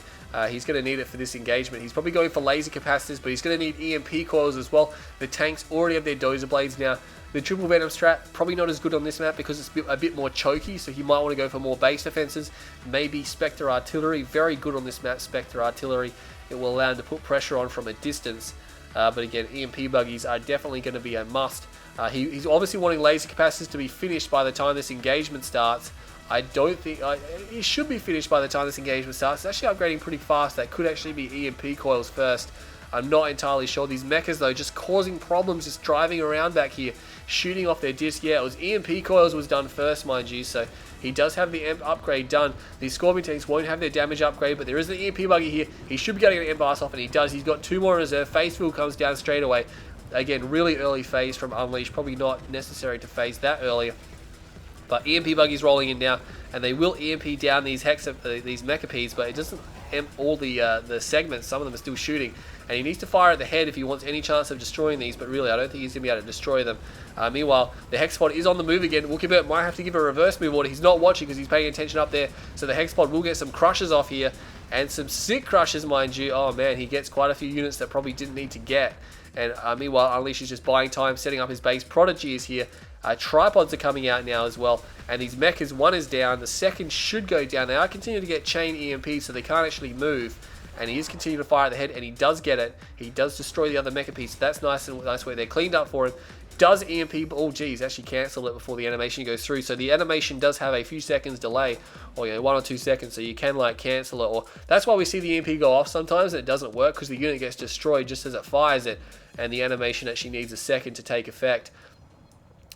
He's going to need it for this engagement. He's probably going for laser capacitors, but he's going to need EMP coils as well. The tanks already have their dozer blades now. The triple venom strat, probably not as good on this map because it's a bit more choky, so he might want to go for more base defenses. Maybe Spectre Artillery, very good on this map, Spectre Artillery. It will allow him to put pressure on from a distance. But again, EMP buggies are definitely going to be a must. He's obviously wanting laser capacitors to be finished by the time this engagement starts. I don't think... it should be finished by the time this engagement starts. It's actually upgrading pretty fast. That could actually be EMP coils first. I'm not entirely sure. These mechas, though, just causing problems, just driving around back here, shooting off their disc. Yeah, it was EMP coils was done first, mind you, so he does have the EMP upgrade done. These Scorpion tanks won't have their damage upgrade, but there is an EMP buggy here. He should be getting an EMP blast off, and he does. He's got 2 more in reserve. Phase field comes down straight away. Again, really early phase from Unleash. Probably not necessary to phase that earlier. But EMP buggy's rolling in now, and they will EMP down these mechapedes, but it doesn't EMP all the segments. Some of them are still shooting, and he needs to fire at the head if he wants any chance of destroying these, but really I don't think he's going to be able to destroy them. Meanwhile, the hexapod is on the move again. Wookibert might have to give a reverse move order. He's not watching because he's paying attention up there, so the hexapod will get some crushes off here, and some sick crushes, mind you. Oh man, he gets quite a few units that probably didn't need to get. And meanwhile, Unleash is just buying time, setting up his base. Prodigy is here. Tripods are coming out now as well. And these mechas, one is down. The second should go down. They are continuing to get chain EMP, so they can't actually move. And he is continuing to fire at the head, and he does get it. He does destroy the other mecha piece. That's nice and nice where they're cleaned up for him. Does EMP, oh geez, actually cancel it before the animation goes through. So the animation does have a few seconds delay, or 1 or 2 seconds, so you can like cancel it. Or that's why we see the EMP go off sometimes and it doesn't work, because the unit gets destroyed just as it fires it, and the animation actually needs a second to take effect.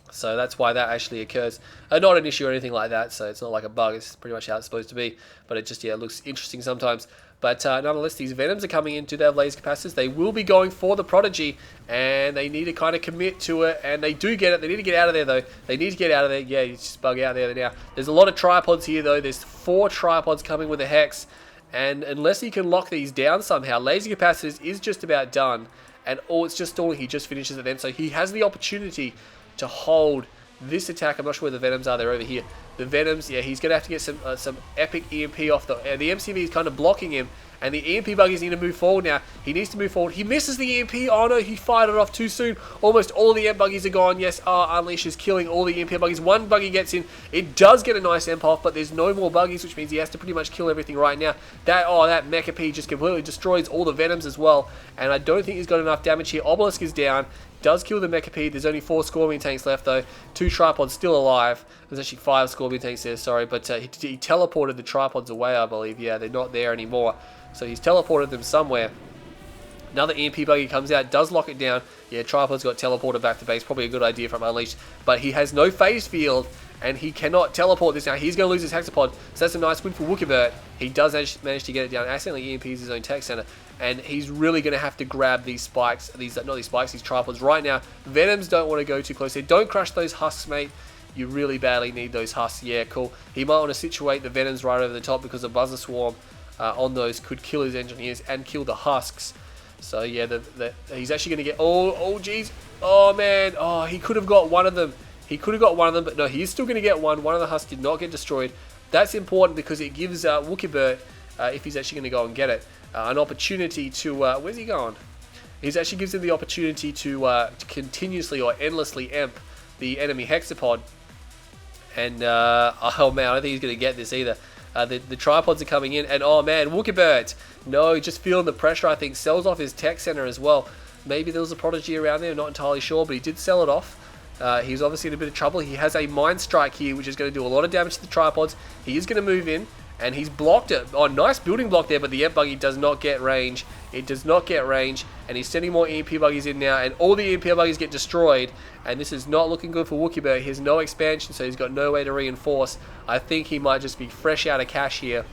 So that's why that actually occurs. Not an issue or anything like that, so it's not like a bug. It's pretty much how it's supposed to be. But it just, it looks interesting sometimes. But nonetheless, these Venoms are coming in. Do they have laser capacitors? They will be going for the Prodigy, and they need to kind of commit to it, and they do get it. They need to get out of there, though. They need to get out of there. Yeah, you just bug out there now. There's a lot of tripods here, though. There's 4 tripods coming with a Hex, and unless he can lock these down somehow, laser capacitors is just about done, and it's just stalling. He just finishes it then, so he has the opportunity to hold This attack, I'm not sure where the Venoms are. They're over here. The Venoms, yeah, he's going to have to get some epic EMP off. The MCV is kind of blocking him. And the EMP buggies need to move forward now. He needs to move forward. He misses the EMP. Oh no, he fired it off too soon. Almost all the EMP buggies are gone. Yes, Unleash is killing all the EMP buggies. One buggy gets in. It does get a nice EMP off, but there's no more buggies, which means he has to pretty much kill everything right now. That Mecha P just completely destroys all the Venoms as well. And I don't think he's got enough damage here. Obelisk is down. Does kill the Mecha P. There's only 4 Scorpion tanks left though. 2 tripods still alive. There's actually 5 Scorpion tanks there, sorry. But he teleported the tripods away, I believe. Yeah, they're not there anymore. So he's teleported them somewhere. Another EMP buggy comes out, does lock it down. Yeah, Tripod's got teleported back to base. Probably a good idea from Unleashed. But he has no phase field, and he cannot teleport this now. He's going to lose his Hexapod. So that's a nice win for Wookibert. He does manage to get it down. Accidentally EMPs his own tech center. And he's really going to have to grab these spikes. These Tripods right now. Venoms don't want to go too close here. Don't crush those husks, mate. You really badly need those husks. Yeah, cool. He might want to situate the Venoms right over the top because a Buzzer Swarm on those could kill his engineers and kill the husks. So yeah, he's actually going to get... Oh, geez. Oh, man. Oh, he could have got one of them. He could have got one of them, but no, he's still going to get one. One of the husks did not get destroyed. That's important because it gives Wookibert, if he's actually going to go and get it, an opportunity to... where's he going? He actually gives him the opportunity to continuously or endlessly emp the enemy Hexapod. And, oh man, I don't think he's going to get this either. The tripods are coming in, and oh man, Wookibert, no, just feeling the pressure, I think, sells off his tech center as well. Maybe there was a Prodigy around there, not entirely sure, but he did sell it off. He's obviously in a bit of trouble. He has a Mind Strike here, which is going to do a lot of damage to the tripods. He is going to move in, and he's blocked it. Oh, nice building block there, but the EMP buggy does not get range. It does not get range, and he's sending more EMP buggies in now, and all the EMP buggies get destroyed, and this is not looking good for Wookibert. He has no expansion, so he's got no way to reinforce. I think he might just be fresh out of cash here.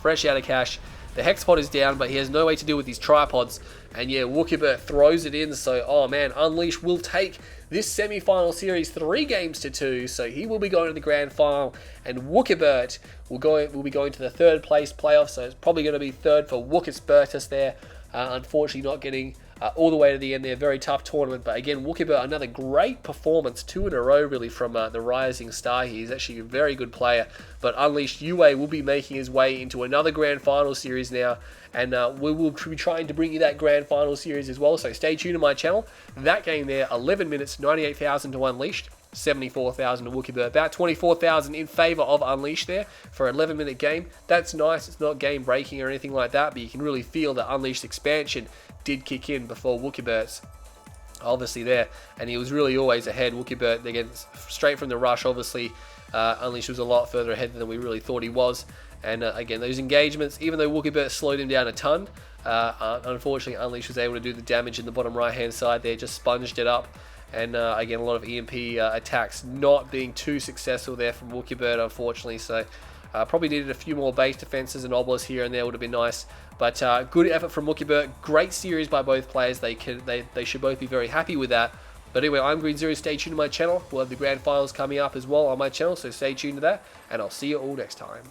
Fresh out of cash. The Hexapod is down, but he has no way to deal with these tripods, and yeah, Wookibert throws it in, so oh man, Unleash will take this semi-final series 3-2, so he will be going to the grand final, and Wookibert will be going to the 3rd place playoff, so it's probably going to be 3rd for Wookisbertus there. Unfortunately not getting all the way to the end there. Very tough tournament, but again, Wookibert, another great performance, 2 in a row really from the rising star here. He's actually a very good player, but Unleashed UA will be making his way into another grand final series now, and we will be trying to bring you that grand final series as well, so stay tuned to my channel. That game there, 11 minutes, 98,000 to Unleashed, 74,000 to Wookibert, about 24,000 in favor of Unleashed there for an 11-minute game. That's nice. It's not game breaking or anything like that, but you can really feel that Unleashed expansion did kick in before Wookibert's obviously there, and he was really always ahead. Wookibert, again, straight from the rush, obviously Unleashed was a lot further ahead than we really thought he was. And again, those engagements, even though Wookibert slowed him down a ton, unfortunately Unleashed was able to do the damage in the bottom right hand side there, just sponged it up. And again, a lot of EMP attacks not being too successful there from Wookibert, unfortunately. So probably needed a few more base defenses and obelisk here and there would have been nice. But good effort from Wookibert. Great series by both players. They should both be very happy with that. But anyway, I'm Green Zero. Stay tuned to my channel. We'll have the grand finals coming up as well on my channel, so stay tuned to that. And I'll see you all next time.